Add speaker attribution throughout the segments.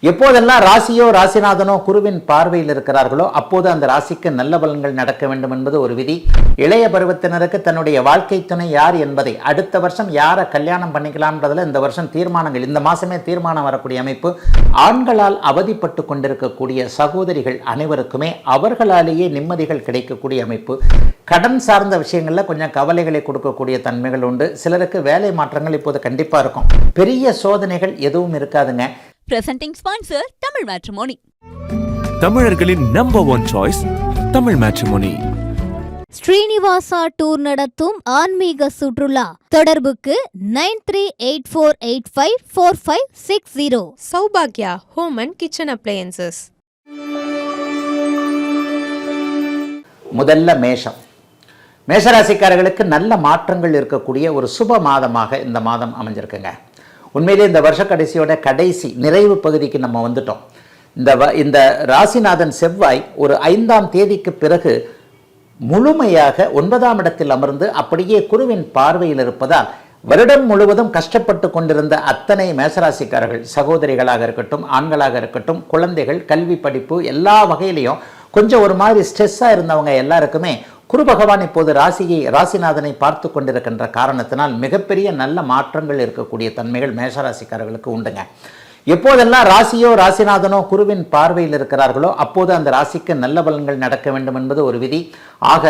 Speaker 1: எப்போதெல்லாம் ராசியோ ராசிநாதனோ குருவின் பார்வையில் இருக்கிறார்களோ அப்போது அந்த ராசிக்கு நல்ல பலன்கள் நடக்க வேண்டும் என்பது ஒரு விதி. இளைய பருவத்தினருக்கு தன்னுடைய வாழ்க்கை துணை யார் என்பதை அடுத்த வருஷம் யாரை கல்யாணம் பண்ணிக்கலாம்ன்றதுல இந்த வருஷம் தீர்மானங்கள், இந்த மாசமே தீர்மானம் வரக்கூடிய அமைப்பு. ஆண்களால் அவதிப்பட்டு கொண்டிருக்கக்கூடிய சகோதரிகள் அனைவருக்குமே அவர்களாலேயே நிம்மதிகள் கிடைக்கக்கூடிய அமைப்பு. கடன் சார்ந்த விஷயங்கள்ல கொஞ்சம் கவலைகளை கொடுக்கக்கூடிய தன்மைகள் உண்டு. சிலருக்கு வேலை மாற்றங்கள் இப்போது கண்டிப்பா இருக்கும். பெரிய சோதனைகள் எதுவும் இருக்காதுங்க.
Speaker 2: Presenting sponsor Tamil Matrimony.
Speaker 3: தமிழர்களின் number 1 choice Tamil matrimony.
Speaker 4: Srinivasa tour நடத்தும் ஆன்மீக சுற்றுலா. தொடர்புக்கு 9384854560.
Speaker 5: சௌபாக்யா ஹோம் அண்ட் கிச்சன் அப்ளையன்சஸ்.
Speaker 1: முதல்ல மேஷம். மேஷராசிக்காரர்களுக்கு நல்ல மாற்றங்கள் இருக்கக்கூடிய ஒரு சுப மாதமாக இந்த மாதம் அமைஞ்சிருக்குங்க. உண்மையிலே இந்த வருஷ கடைசியோட கடைசி நிறைவு பகுதிக்கு நம்ம வந்துட்டோம். இந்த ராசிநாதன் செவ்வாய் ஒரு 5ஆம் தேதிக்கு பிறகு முழுமையாக 9ஆம் இடத்தில் அமர்ந்து அப்படியே குருவின் பார்வையில் இருப்பதால் வருடம் முழுவதும் கஷ்டப்பட்டு கொண்டிருந்த அத்தனை மேஷராசிக்காரர்கள், சகோதரிகளாக இருக்கட்டும், ஆண்களாக இருக்கட்டும், குழந்தைகள், கல்வி படிப்பு எல்லா வகையிலையும் கொஞ்சம் ஒரு மாதிரி ஸ்ட்ரெஸ்ஸாக இருந்தவங்க எல்லாருக்குமே குரு பகவான் இப்போது ராசிநாதனை பார்த்து கொண்டிருக்கின்ற காரணத்தினால் மிகப்பெரிய நல்ல மாற்றங்கள் இருக்கக்கூடிய தன்மைகள் மேஷராசிக்காரர்களுக்கு உண்டுங்க. எப்போதெல்லாம் ராசியோ ராசிநாதனோ குருவின் பார்வையில் இருக்கிறார்களோ அப்போது அந்த ராசிக்கு நல்ல பலன்கள் நடக்க வேண்டும் என்பது ஒரு விதி. ஆக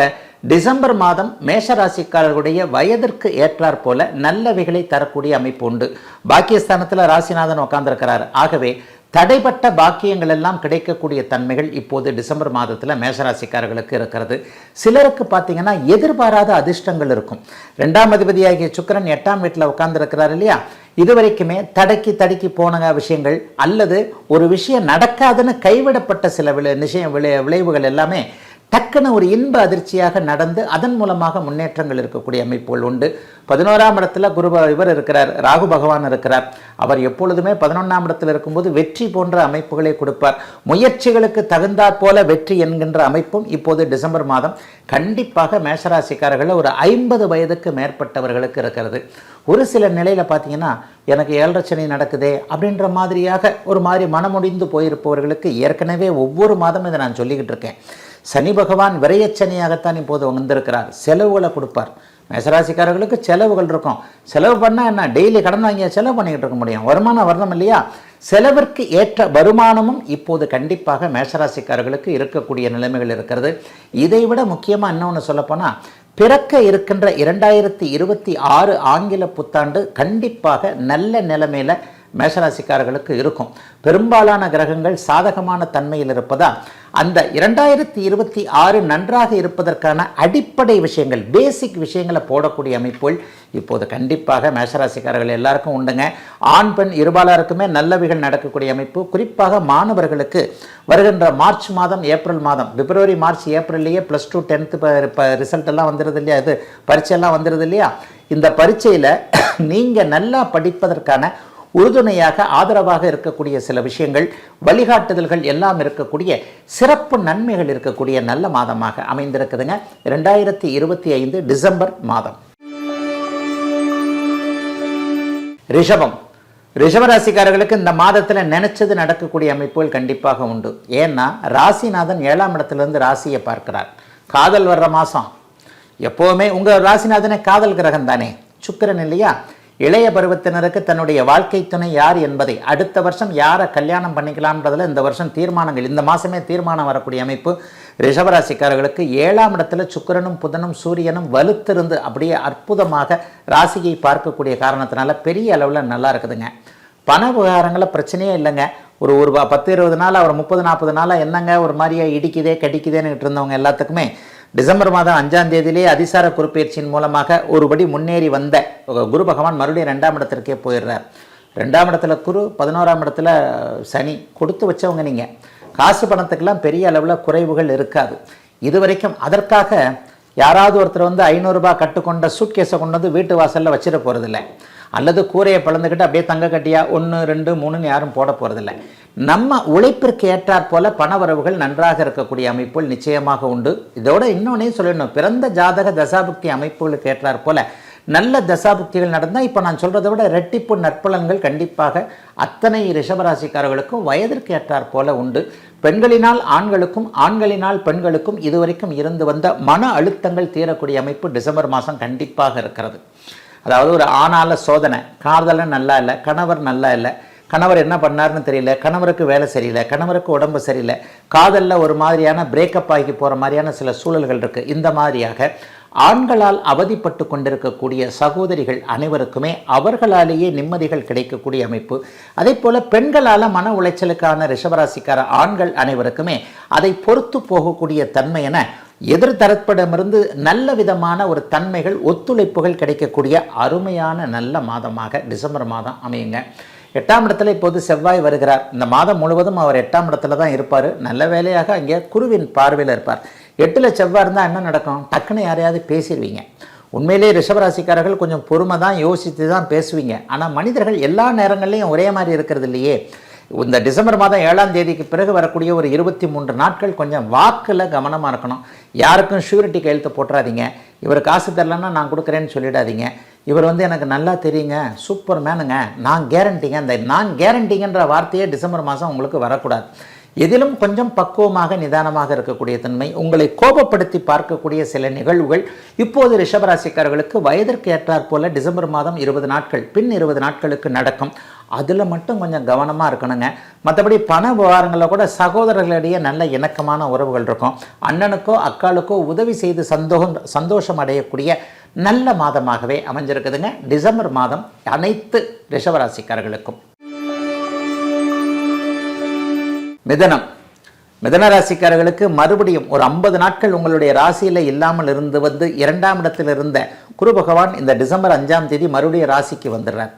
Speaker 1: டிசம்பர் மாதம் மேஷராசிக்காரர்களுடைய வயதிற்கு ஏற்றாற் போல நல்லவைகளை தரக்கூடிய அமைப்பு உண்டு. பாக்கியஸ்தானத்தில் ராசிநாதன் உட்கார்ந்திருக்கிறார். ஆகவே தடைப்பட்ட பாக்கியங்கள் எல்லாம் கிடைக்கக்கூடிய தன்மைகள் இப்போது டிசம்பர் மாதத்தில் மேஷராசிக்காரர்களுக்கு இருக்கிறது. சிலருக்கு பார்த்தீங்கன்னா எதிர்பாராத அதிர்ஷ்டங்கள் இருக்கும். 2ஆம் அதிபதியாகிய சுக்கிரன் 8ஆம் வீட்டில் உட்கார்ந்துருக்கிறார் இல்லையா? இதுவரைக்குமே தடக்கி போன விஷயங்கள் அல்லது ஒரு விஷயம் நடக்காதுன்னு கைவிடப்பட்ட சில விளைவுகள் எல்லாமே டக்குன்னு ஒரு இன்ப அதிர்ச்சியாக நடந்து அதன் மூலமாக முன்னேற்றங்கள் இருக்கக்கூடிய அமைப்புகள் உண்டு. 11ஆம் இடத்துல இவர் இருக்கிறார், ராகு பகவான் இருக்கிறார். அவர் எப்பொழுதுமே 11ஆம் இடத்தில் இருக்கும்போது வெற்றி போன்ற அமைப்புகளை கொடுப்பார். முயற்சிகளுக்கு தகுந்தாற் போல வெற்றி என்கின்ற அமைப்பும் இப்போது டிசம்பர் மாதம் கண்டிப்பாக மேஷராசிக்காரர்கள் ஒரு 50 வயதுக்கு மேற்பட்டவர்களுக்கு இருக்கிறது. ஒரு சில நிலையில் பார்த்தீங்கன்னா எனக்கு 7.5 சனி நடக்குதே அப்படின்ற மாதிரியாக ஒரு மாதிரி மனமுடிந்து போயிருப்பவர்களுக்கு ஏற்கனவே ஒவ்வொரு மாதம் இதை நான் சொல்லிக்கிட்டு இருக்கேன். சனி பகவான் விரயச்சனியாகத்தான் இப்போது வந்திருக்கிறார். செலவுகளை கொடுப்பார். மேஷராசிக்காரர்களுக்கு செலவுகள் இருக்கும். செலவு பண்ணால் என்ன, டெய்லி கடன் வாங்கிய செலவு பண்ணிக்கிட்டு இருக்க முடியும். வருமானம் வரணும் இல்லையா? செலவிற்கு ஏற்ற வருமானமும் இப்போது கண்டிப்பாக மேஷராசிக்காரர்களுக்கு இருக்கக்கூடிய நிலைமைகள் இருக்கிறது. இதைவிட முக்கியமாக இன்னொன்று சொல்லப்போனால் பிறக்க இருக்கின்ற 2026 ஆங்கில புத்தாண்டு கண்டிப்பாக நல்ல நிலைமையில் மேஷராசிக்காரர்களுக்கு இருக்கும். பெரும்பாலான கிரகங்கள் சாதகமான தன்மையில் இருப்பதால் அந்த 2026 நன்றாக இருப்பதற்கான அடிப்படை விஷயங்கள், பேசிக் விஷயங்களை போடக்கூடிய அமைப்புகள் இப்போது கண்டிப்பாக மேஷராசிக்காரர்கள் எல்லாருக்கும் உண்டுங்க. ஆண் பெண் இருபாலருக்குமே நல்லவைகள் நடக்கக்கூடிய அமைப்பு. குறிப்பாக மாணவர்களுக்கு வருகின்ற மார்ச் மாதம், ஏப்ரல் மாதம், பிப்ரவரி மார்ச் ஏப்ரல்லையே +2 10th ரிசல்ட் எல்லாம் வந்துடுது இல்லையா? இது பரீட்சையெல்லாம் வந்துடுது இல்லையா? இந்த பரீட்சையில் நீங்கள் நல்லா படிப்பதற்கான உறுதுணையாக ஆதரவாக இருக்கக்கூடிய சில விஷயங்கள், வழிகாட்டுதல்கள் எல்லாம் இருக்கக்கூடிய சிறப்பு நன்மைகள் இருக்கக்கூடிய நல்ல மாதமாக அமைந்திருக்குதுங்க 2025 டிசம்பர் மாதம். ரிஷபராசிக்காரர்களுக்கு இந்த மாதத்தில் நினைச்சது நடக்கக்கூடிய அமைப்புகள் கண்டிப்பாக உண்டு. ஏன்னா ராசிநாதன் 7ஆம் இடத்திலிருந்து ராசியை பார்க்கிறார். காதல் வர்ற மாதம். எப்போவுமே உங்கள் ராசிநாதனே காதல் கிரகம் தானே, சுக்கிரன் இல்லையா? இளைய பருவத்தினருக்கு தன்னுடைய வாழ்க்கை துணை யார் என்பதை அடுத்த வருஷம் யாரை கல்யாணம் பண்ணிக்கலாம்ன்றதுல இந்த வருஷம் தீர்மானங்கள், இந்த மாதமே தீர்மானம் வரக்கூடிய அமைப்பு. ரிஷபராசிக்காரர்களுக்கு 7ஆம் இடத்துல சுக்கிரனும் புதனும் சூரியனும் வலுத்திருந்து அப்படியே அற்புதமாக ராசியை பார்க்கக்கூடிய காரணத்தினால பெரிய அளவில் நல்லா இருக்குதுங்க. பண விவகாரங்களில் பிரச்சனையே இல்லைங்க. ஒரு 10-20 நாள், ஒரு 30-40 நாளாக என்னங்க ஒரு மாதிரியா இடிக்குதே கடிக்குதேன்னு இருந்தவங்க எல்லாத்துக்குமே டிசம்பர் மாதம் 5ஆம் தேதியிலே அதிசார குருப்பெயர்ச்சியின் மூலமாக ஒருபடி முன்னேறி வந்த குரு பகவான் மறுபடியும் 2ஆம் இடத்திற்கே போயிடுறார். 2ஆம் இடத்துல குரு, 11ஆம் இடத்துல சனி. கொடுத்து வச்சவங்க நீங்கள். காசு பணத்துக்கெல்லாம் பெரிய அளவில் குறைவுகள் இருக்காது. இதுவரைக்கும் அதற்காக யாராவது ஒருத்தர் வந்து 500 ரூபாய் கட்டுக்கொண்ட சூட்கேஸை கொண்டு வந்து வீட்டு வாசலில் வச்சிட போகிறதில்ல. அல்லது கூரையை பிளந்துக்கிட்டு அப்படியே தங்க கட்டியா 1, 2, 3ன்னு யாரும் போட போகிறதில்லை. நம்ம உழைப்பிற்கு ஏற்றாற் போல பணவரவுகள் நன்றாக இருக்கக்கூடிய அமைப்புகள் நிச்சயமாக உண்டு. இதோட இன்னொன்னே சொல்லணும், பிறந்த ஜாதக தசாபுக்தி அமைப்புகளுக்கு ஏற்றாற் போல நல்ல தசாபுக்திகள் நடந்தால் இப்போ நான் சொல்கிறத விட ரெட்டிப்பு நற்பலன்கள் கண்டிப்பாக அத்தனை ரிஷபராசிக்காரர்களுக்கும் வயதிற்கு ஏற்றாற் போல உண்டு. பெண்களினால் ஆண்களுக்கும் ஆண்களினால் பெண்களுக்கும் இதுவரைக்கும் இருந்து வந்த மன அழுத்தங்கள் தீரக்கூடிய அமைப்பு டிசம்பர் மாதம் கண்டிப்பாக இருக்கிறது. அதாவது ஒரு ஆணால சோதனை, காதலன் நல்லா இல்லை, கணவர் நல்லா இல்லை, கணவர் என்ன பண்ணார்னு தெரியல, கணவருக்கு வேலை சரியில்லை, கணவருக்கு உடம்பு சரியில்லை, காதலில் ஒரு மாதிரியான பிரேக்கப் ஆகி போகிற மாதிரியான சில சூழல்கள் இருக்குது. இந்த மாதிரியாக ஆண்களால் அவதிப்பட்டு கொண்டிருக்கக்கூடிய சகோதரிகள் அனைவருக்குமே அவர்களாலேயே நிம்மதிகள் கிடைக்கக்கூடிய அமைப்பு. அதே போல் பெண்களால் மன உளைச்சலுக்கான ரிஷபராசிக்கார ஆண்கள் அனைவருக்குமே அதை பொறுத்து போகக்கூடிய தன்மை என எதிர்தரப்பிடமிருந்து நல்ல விதமான ஒரு தன்மைகள் ஒத்துழைப்புகள் கிடைக்கக்கூடிய அருமையான நல்ல மாதமாக டிசம்பர் மாதம் அமையுங்க. 8ஆம் இடத்துல இப்போது செவ்வாய் வருகிறார். இந்த மாதம் முழுவதும் அவர் 8ஆம் இடத்துல தான் இருப்பார். நல்ல வேலையாக அங்கே குருவின் பார்வையில் இருப்பார். 8ல் செவ்வாய் இருந்தால் என்ன நடக்கும்? டக்குன்னு யாரையாவது பேசிடுவீங்க. உண்மையிலேயே ரிஷபராசிக்காரர்கள் கொஞ்சம் பொறுமை தான், யோசித்து தான் பேசுவீங்க. ஆனால் மனிதர்கள் எல்லா நேரங்கள்லையும் ஒரே மாதிரி இருக்கிறது இல்லையே. இந்த டிசம்பர் மாதம் 7ஆம் தேதிக்கு பிறகு வரக்கூடிய ஒரு 23 நாட்கள் கொஞ்சம் வாக்கில் கவனமாக இருக்கணும். யாருக்கும் ஷூரிட்டி கையெழுத்து போட்டுறாதீங்க. இவர் காசு தரலன்னா நான் கொடுக்குறேன்னு சொல்லிடாதீங்க. இவர் எனக்கு நல்லா தெரியுங்க, சூப்பர் மேனுங்க, நான் கேரண்டிங்க. இந்த நான் கேரண்டிங்கன்ற வார்த்தையே டிசம்பர் மாதம் உங்களுக்கு வரக்கூடாது. எதிலும் கொஞ்சம் பக்குவமாக நிதானமாக இருக்கக்கூடிய தன்மை, உங்களை கோபப்படுத்தி பார்க்கக்கூடிய சில நிகழ்வுகள் இப்போது ரிஷபராசிக்காரர்களுக்கு வயதிற்கு ஏற்றாற் போல டிசம்பர் மாதம் 20 நாட்கள் பின் 20 நாட்களுக்கு நடக்கும். அதில் மட்டும் கொஞ்சம் கவனமாக இருக்கணுங்க. மற்றபடி பண விவகாரங்களில் கூட சகோதரர்களிடையே நல்ல இணக்கமான உறவுகள் இருக்கும். அண்ணனுக்கோ அக்காளுக்கோ உதவி செய்து சந்தோஷம் அடையக்கூடிய நல்ல மாதமாகவே அமைஞ்சிருக்குதுங்க டிசம்பர் மாதம் அனைத்து ரிஷபராசிக்காரர்களுக்கும். மிதன ராசிக்காரர்களுக்கு மறுபடியும் ஒரு 50 நாட்கள் உங்களுடைய ராசியில் இல்லாமல் இருந்து வந்து 2ஆம் இடத்தில் இருந்த குரு பகவான் இந்த டிசம்பர் 5ஆம் தேதி மறுபடியும் ராசிக்கு வந்துடுறார்.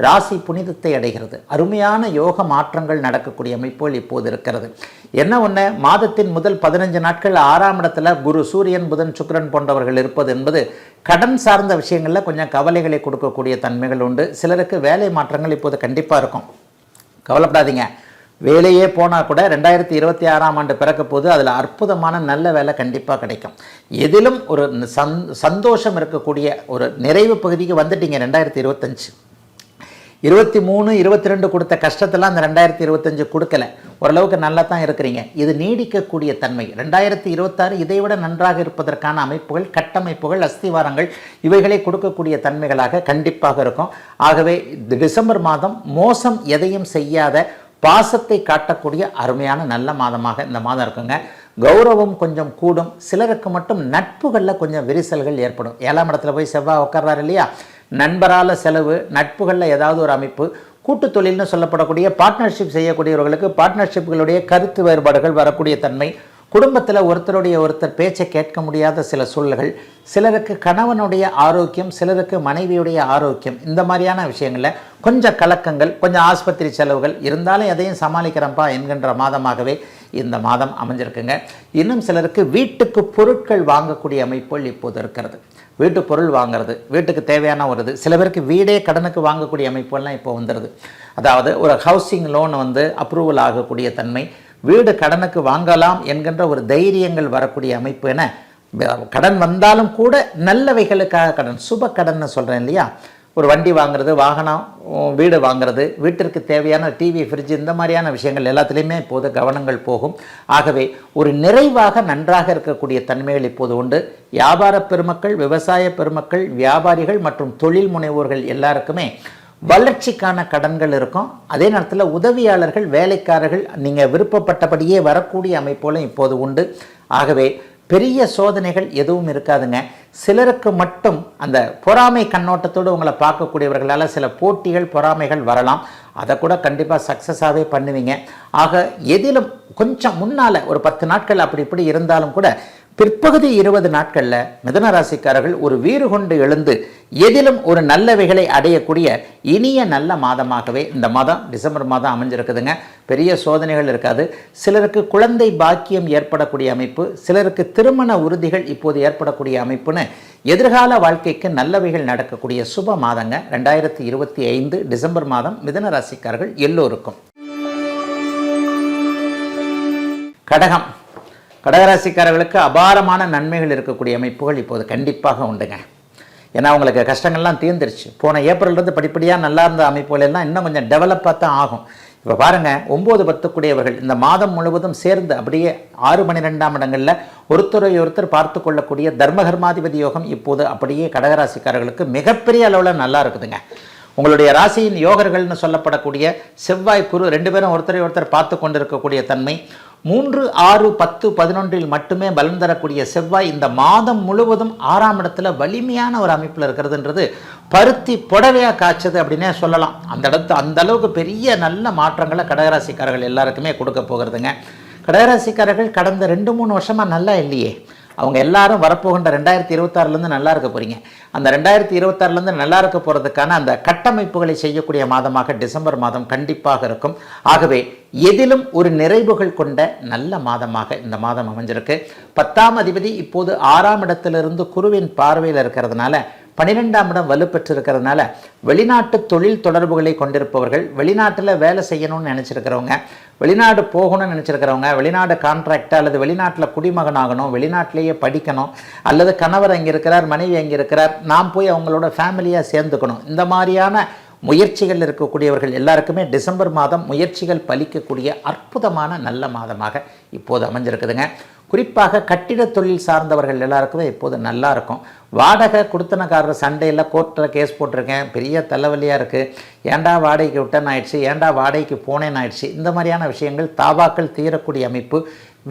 Speaker 1: ராசி புனிதத்தை அடைகிறது. அருமையான யோக மாற்றங்கள் நடக்கக்கூடிய அமைப்புகள் இப்போது இருக்கிறது. என்ன ஒன்று, மாதத்தின் முதல் 15 நாட்கள் 6ஆம் இடத்துல குரு, சூரியன், புதன், சுக்கிரன் போன்றவர்கள் இருப்பது என்பது கடன் சார்ந்த விஷயங்களில் கொஞ்சம் கவலைகளை கொடுக்கக்கூடிய தன்மைகள் உண்டு. சிலருக்கு வேலை மாற்றங்கள் இப்போது கண்டிப்பாக இருக்கும். கவலைப்படாதீங்க. வேலையே போனால் கூட 2026ஆம் ஆண்டு பிறக்க போது அதில் அற்புதமான நல்ல வேலை கண்டிப்பாக கிடைக்கும். எதிலும் ஒரு சந்தோஷம் இருக்கக்கூடிய ஒரு நிறைவு பகுதிக்கு வந்துட்டீங்க. 2025 23 22 கொடுத்த கஷ்டத்தெல்லாம் அந்த 2025 கொடுக்கல. ஓரளவுக்கு நல்லா தான் இருக்கிறீங்க. இது நீடிக்கக்கூடிய தன்மை. 2026 இதைவிட நன்றாக இருப்பதற்கான அமைப்புகள், கட்டமைப்புகள், அஸ்திவாரங்கள் இவைகளை கொடுக்கக்கூடிய தன்மைகளாக கண்டிப்பாக இருக்கும். ஆகவே டிசம்பர் மாதம் மோசம் எதையும் செய்யாத பாசத்தை காட்டக்கூடிய அருமையான நல்ல மாதமாக இந்த மாதம் இருக்குங்க. கௌரவம் கொஞ்சம் கூடும். சிலருக்கு மட்டும் நட்புகளில் கொஞ்சம் விரிசல்கள் ஏற்படும். 7ஆம் இடத்துல போய் செவ்வாய் உட்கார்றாரு இல்லையா, நண்பரால் செலவு, நட்புகளில் ஏதாவது ஒரு அமைப்பு, கூட்டு தொழில்னு சொல்லப்படக்கூடிய பார்ட்னர்ஷிப் செய்யக்கூடியவர்களுக்கு பார்ட்னர்ஷிப்களுடைய கருத்து வேறுபாடுகள் வரக்கூடிய தன்மை, குடும்பத்தில் ஒருத்தருடைய ஒருத்தர் பேச்சை கேட்க முடியாத சில சூழல்கள், சிலருக்கு கணவனுடைய ஆரோக்கியம், சிலருக்கு மனைவியுடைய ஆரோக்கியம், இந்த மாதிரியான விஷயங்களில் கொஞ்சம் கலக்கங்கள், கொஞ்சம் ஆஸ்பத்திரி செலவுகள் இருந்தாலும் எதையும் சமாளிக்கிறப்பா என்கின்ற மாதமாகவே இந்த மாதம் அமைஞ்சிருக்குங்க. இன்னும் சிலருக்கு வீட்டுக்கு பொருட்கள் வாங்கக்கூடிய அமைப்புகள் இப்போது இருக்கிறது. வீட்டு பொருள் வாங்கிறது, வீட்டுக்கு தேவையான ஒரு இது. சில பேருக்கு வீடே கடனுக்கு வாங்கக்கூடிய அமைப்புகள்லாம் இப்போ வந்துடுது. அதாவது ஒரு ஹவுசிங் லோன் அப்ரூவல் ஆகக்கூடிய தன்மை, வீடு கடனுக்கு வாங்கலாம் என்கின்ற ஒரு தைரியங்கள் வரக்கூடிய அமைப்பு என கடன் வந்தாலும் கூட நல்லவைகளுக்காக கடன், சுப கடன்னு சொல்கிறேன் இல்லையா. ஒரு வண்டி வாங்குறது, வாகனம், வீடு வாங்குறது, வீட்டிற்கு தேவையான டிவி, ஃப்ரிட்ஜ், இந்த மாதிரியான விஷயங்கள் எல்லாத்துலேயுமே இப்போது கவனங்கள் போகும். ஆகவே ஒரு நிறைவாக நன்றாக இருக்கக்கூடிய தன்மைகள் இப்போது உண்டு. வியாபார பெருமக்கள், விவசாய பெருமக்கள், வியாபாரிகள் மற்றும் தொழில் முனைவோர்கள் எல்லாருக்குமே வளர்ச்சிக்கான கடன்கள் இருக்கும். அதே நேரத்தில் உதவியாளர்கள், வேலைக்காரர்கள் நீங்கள் விருப்பப்பட்டபடியே வரக்கூடிய அமைப்போல இப்போது உண்டு. ஆகவே பெரிய சோதனைகள் எதுவும் இருக்காதுங்க. சிலருக்கு மட்டும் அந்த பொறாமை கண்ணோட்டத்தோடு உங்களை பார்க்கக்கூடியவர்களால் சில போட்டிகள், பொறாமைகள் வரலாம். அதை கூட கண்டிப்பாக சக்ஸஸாகவே பண்ணுவீங்க. ஆக எதிலும் கொஞ்சம் முன்னால் ஒரு 10 நாட்கள் அப்படி இப்படி இருந்தாலும் கூட பிற்பகுதி 20 நாட்களில் மிதுன ராசிக்காரர்கள் ஒரு வீறு கொண்டு எழுந்து எதிலும் ஒரு நல்லவைகளை அடையக்கூடிய இனிய நல்ல மாதமாகவே இந்த மாதம் டிசம்பர் மாதம் அமைஞ்சிருக்குதுங்க. பெரிய சோதனைகள் இருக்காது. சிலருக்கு குழந்தை பாக்கியம் ஏற்படக்கூடிய அமைப்பு, சிலருக்கு திருமண உறுதிகள் இப்போது ஏற்படக்கூடிய அமைப்புன்னு எதிர்கால வாழ்க்கைக்கு நல்லவைகள் நடக்கக்கூடிய சுப மாதங்க 2025 டிசம்பர் மாதம் மிதுன ராசிக்காரர்கள் எல்லோருக்கும். கடகராசிக்காரர்களுக்கு அபாரமான நன்மைகள் இருக்கக்கூடிய அமைப்புகள் இப்போது கண்டிப்பாக உண்டுங்க. ஏன்னா உங்களுக்கு கஷ்டங்கள்லாம் தீர்ந்துருச்சு. போன ஏப்ரல்லேருந்து படிப்படியாக நல்லா இருந்த அமைப்புகளெல்லாம் இன்னும் கொஞ்சம் டெவலப்பாக தான் ஆகும். இப்போ பாருங்கள், 9, 10 கூடியவர்கள் இந்த மாதம் முழுவதும் சேர்ந்து அப்படியே 6, 12ஆம் இடங்களில் ஒருத்தரை ஒருத்தர் பார்த்து கொள்ளக்கூடிய தர்மகர்மாதிபதி யோகம் இப்போது அப்படியே கடகராசிக்காரர்களுக்கு மிகப்பெரிய அளவில் நல்லா இருக்குதுங்க. உங்களுடைய ராசியின் யோகர்கள்னு சொல்லப்படக்கூடிய செவ்வாய், குரு 2 பேரும் ஒருத்தரை ஒருத்தர் பார்த்து கொண்டிருக்கக்கூடிய தன்மை, 3, 6, 10, 11 மட்டுமே பலன் தரக்கூடிய செவ்வாய் இந்த மாதம் முழுவதும் 6ஆம் இடத்துல வலிமையான ஒரு அமைப்பில் இருக்கிறதுன்றது பருத்தி புடவையாக காய்ச்சது அப்படின்னே சொல்லலாம். அந்த அளவுக்கு பெரிய நல்ல மாற்றங்களை கடகராசிக்காரர்கள் எல்லாருக்குமே கொடுக்க போகிறதுங்க. கடகராசிக்காரர்கள் கடந்த 2-3 வருஷமாக நல்லா இல்லையே. அவங்க எல்லாரும் வரப்போகின்ற 2026லேருந்து நல்லா இருக்க போகிறீங்க. அந்த 2026லேருந்து நல்லா இருக்க போகிறதுக்கான அந்த கட்டமைப்புகளை செய்யக்கூடிய மாதமாக டிசம்பர் மாதம் கண்டிப்பாக இருக்கும். ஆகவே எதிலும் ஒரு நிறைவுகள் கொண்ட நல்ல மாதமாக இந்த மாதம் அமைஞ்சிருக்கு. 10ஆம் அதிபதி இப்போது 6ஆம் இடத்திலிருந்து குருவின் பார்வையில் இருக்கிறதுனால 12ஆம் இடம் வலுப்பெற்று இருக்கிறதுனால வெளிநாட்டு தொழில் தொடர்புகளை கொண்டிருப்பவர்கள், வெளிநாட்டில் வேலை செய்யணும்னு நினச்சிருக்கிறவங்க, வெளிநாடு போகணும்னு நினச்சிருக்கிறவங்க, வெளிநாடு கான்ட்ராக்ட் அல்லது வெளிநாட்டில் குடிமகனாகணும், வெளிநாட்டிலேயே படிக்கணும், அல்லது கணவர் அங்கே இருக்கிறார், மனைவி அங்கே இருக்கிறார், நாம் போய் அவங்களோட ஃபேமிலியாக சேர்ந்துக்கணும், இந்த மாதிரியான முயற்சிகள் இருக்கக்கூடியவர்கள் எல்லாருக்குமே டிசம்பர் மாதம் முயற்சிகள் பலிக்கக்கூடிய அற்புதமான நல்ல மாதமாக இப்போது அமைஞ்சிருக்குதுங்க. குறிப்பாக கட்டிட தொழில் சார்ந்தவர்கள் எல்லாருக்குமே இப்போது நல்லா இருக்கும். வாடகை கொடுத்தனக்காரர் சண்டையில் கோர்ட்டில் கேஸ் போட்டிருக்கேன், பெரிய தலைவலியாக இருக்குது, ஏண்டா வாடகைக்கு விட்டேன்னு ஆயிடுச்சு, ஏண்டா வாடகைக்கு போனேன்னு ஆயிடுச்சு, இந்த மாதிரியான விஷயங்கள் தாவாக்கள் தீரக்கூடிய அமைப்பு,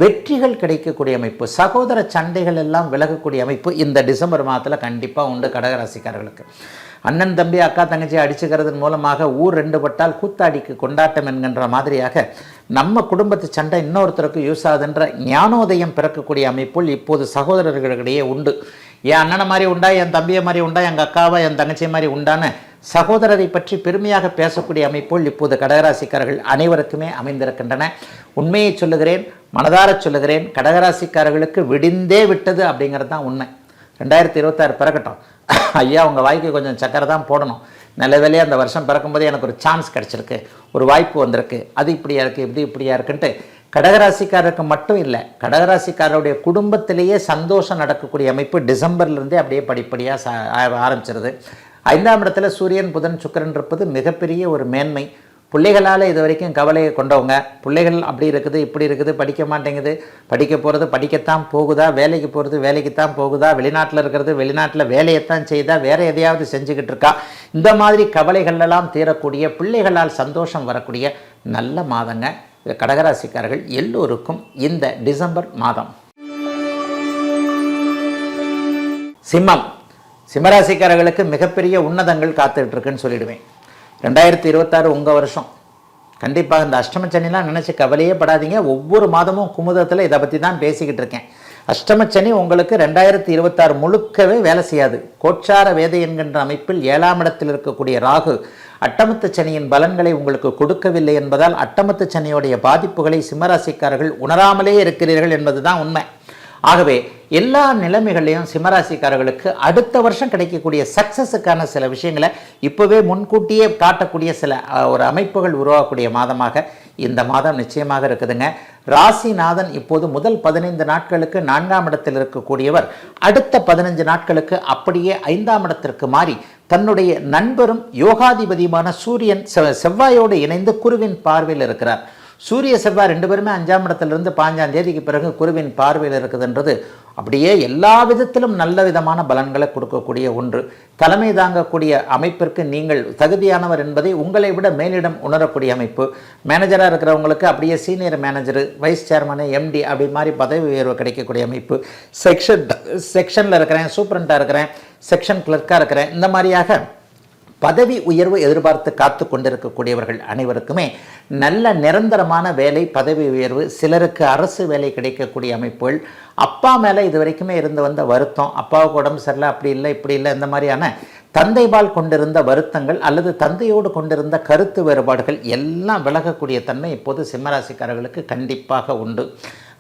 Speaker 1: வெற்றிகள் கிடைக்கக்கூடிய அமைப்பு, சகோதர சண்டைகள் எல்லாம் விலகக்கூடிய அமைப்பு இந்த டிசம்பர் மாதத்தில் கண்டிப்பாக உண்டு கடகராசிக்காரர்களுக்கு. அண்ணன் தம்பி அக்கா தங்கச்சி அடிச்சுக்கிறதன் மூலமாக ஊர் 2 பட்டால் கூத்தாடிக்கு கொண்டாட்டம் என்கின்ற மாதிரியாக நம்ம குடும்பத்து சண்டை இன்னொருத்தருக்கு யூஸ் ஆகுதுன்ற ஞானோதயம் பிறக்கக்கூடிய அமைப்புள் இப்போது சகோதரர்களிடையே உண்டு. என் அண்ணனை மாதிரி உண்டா, என் தம்பியை மாதிரி உண்டா, எங்கள் அக்காவை என் தங்கச்சி மாதிரி உண்டான்னு சகோதரரை பற்றி பெருமையாக பேசக்கூடிய அமைப்புள் இப்போது கடகராசிக்காரர்கள் அனைவருக்குமே அமைந்திருக்கின்றன. உண்மையை சொல்லுகிறேன், மனதார சொல்லுகிறேன், கடகராசிக்காரர்களுக்கு விடிந்தே விட்டது அப்படிங்கிறது தான் உண்மை. 2026 பிறக்கட்டும். ஐயா உங்கள் வாய்க்கு கொஞ்சம் சக்கரை தான் போடணும். நல்ல வேலையே அந்த வருஷம் பிறக்கும்போது எனக்கு ஒரு சான்ஸ் கிடச்சிருக்கு, ஒரு வாய்ப்பு வந்திருக்கு, அது இப்படியா இருக்குது இப்படியா இருக்குன்ட்டு கடகராசிக்காரருக்கு மட்டும் இல்லை, கடகராசிக்காரருடைய குடும்பத்திலேயே சந்தோஷம் நடக்கக்கூடிய அமைப்பு டிசம்பர்லேருந்தே அப்படியே படிப்படியாக ஆரம்பிச்சிருது. 5ஆம் இடத்துல சூரியன், புதன், சுக்கிரன் இருப்பது மிகப்பெரிய ஒரு மேன்மை. பிள்ளைகளால் இது வரைக்கும் கவலையை கொண்டவங்க, பிள்ளைகள் அப்படி இருக்குது இப்படி இருக்குது, படிக்க மாட்டேங்குது, படிக்க போகிறது படிக்கத்தான் போகுதா, வேலைக்கு போகிறது வேலைக்குத்தான் போகுதா, வெளிநாட்டில் இருக்கிறது வெளிநாட்டில் வேலையைத்தான் செய்தா, வேறு எதையாவது செஞ்சுக்கிட்டு இருக்கா, இந்த மாதிரி கவலைகளெல்லாம் தீரக்கூடிய, பிள்ளைகளால் சந்தோஷம் வரக்கூடிய நல்ல மாதங்க கடகராசிக்காரர்கள் எல்லோருக்கும் இந்த டிசம்பர் மாதம். சிம்மம், சிம்மராசிக்காரர்களுக்கு மிகப்பெரிய உன்னதங்கள் காத்துக்கிட்டு இருக்குன்னு சொல்லிடுவேன். 2026 உங்கள் வருஷம். கண்டிப்பாக இந்த அஷ்டம சனிலாம் நினச்சி கவலையே படாதீங்க. ஒவ்வொரு மாதமும் குமுதத்தில் இதை பற்றி தான் பேசிக்கிட்டு இருக்கேன். அஷ்டம சனி உங்களுக்கு 2026 முழுக்கவே வேலை செய்யாது. கோட்சார வேதை என்கின்ற அமைப்பில் 7ஆம் இடத்தில் இருக்கக்கூடிய ராகு அட்டமத்து சனியின் பலன்களை உங்களுக்கு கொடுக்கவில்லை என்பதால் அட்டமத்து சனியோடைய பாதிப்புகளை சிம்மராசிக்காரர்கள் உணராமலே இருக்கிறீர்கள் என்பது தான் உண்மை. ஆகவே எல்லா நிலைமைகளையும் சிம்மராசிக்காரர்களுக்கு அடுத்த வருஷம் கிடைக்கக்கூடிய சக்ஸஸுக்கான சில விஷயங்களை இப்போவே முன்கூட்டியே காட்டக்கூடிய சில ஒரு அமைப்புகள் உருவாகக்கூடிய மாதமாக இந்த மாதம் நிச்சயமாக இருக்குதுங்க. ராசிநாதன் இப்போது முதல் 15 நாட்களுக்கு 4ஆம் இடத்தில் இருக்கக்கூடியவர் அடுத்த 15 நாட்களுக்கு அப்படியே 5ஆம் இடத்திற்கு மாறி தன்னுடைய நண்பரும் யோகாதிபதியுமான சூரியன் செவ்வாயோடு இணைந்து குருவின் பார்வையில் இருக்கிறார். சூரிய செவ்வாய் 2 பேருமே 5ஆம் இடத்திலிருந்து 15ஆம் தேதிக்கு பிறகு குருவின் பார்வையில் இருக்குதுன்றது அப்படியே எல்லா விதத்திலும் நல்ல விதமான பலன்களை கொடுக்கக்கூடிய ஒன்று. தலைமை தாங்கக்கூடிய அமைப்பிற்கு நீங்கள் தகுதியானவர் என்பதை உங்களை விட மேலிடம் உணரக்கூடிய அமைப்பு. மேனேஜராக இருக்கிறவங்களுக்கு அப்படியே senior manager, vice chairman, MD அப்படி மாதிரி பதவி உயர்வு கிடைக்கக்கூடிய அமைப்பு. செக்ஷனில் இருக்கிறேன், சூப்பரண்டாக இருக்கிறேன், செக்ஷன் கிளர்க்காக இருக்கிறேன், இந்த மாதிரியாக பதவி உயர்வு எதிர்பார்த்து காத்து கொண்டிருக்கக்கூடியவர்கள் அனைவருக்குமே நல்ல நிரந்தரமான வேலை, பதவி உயர்வு, சிலருக்கு அரசு வேலை கிடைக்கக்கூடிய அமைப்புகள். அப்பா மேலே இது வரைக்குமே இருந்து வந்த வருத்தம், அப்பாவுக்கு உடம்பு சரியில்லை, அப்படி இல்லை இப்படி இல்லை, இந்த மாதிரியான தந்தைபால் கொண்டிருந்த வருத்தங்கள் அல்லது தந்தையோடு கொண்டிருந்த கருத்து வேறுபாடுகள் எல்லாம் விலகக்கூடிய தன்மை இப்போது சிம்மராசிக்காரர்களுக்கு கண்டிப்பாக உண்டு.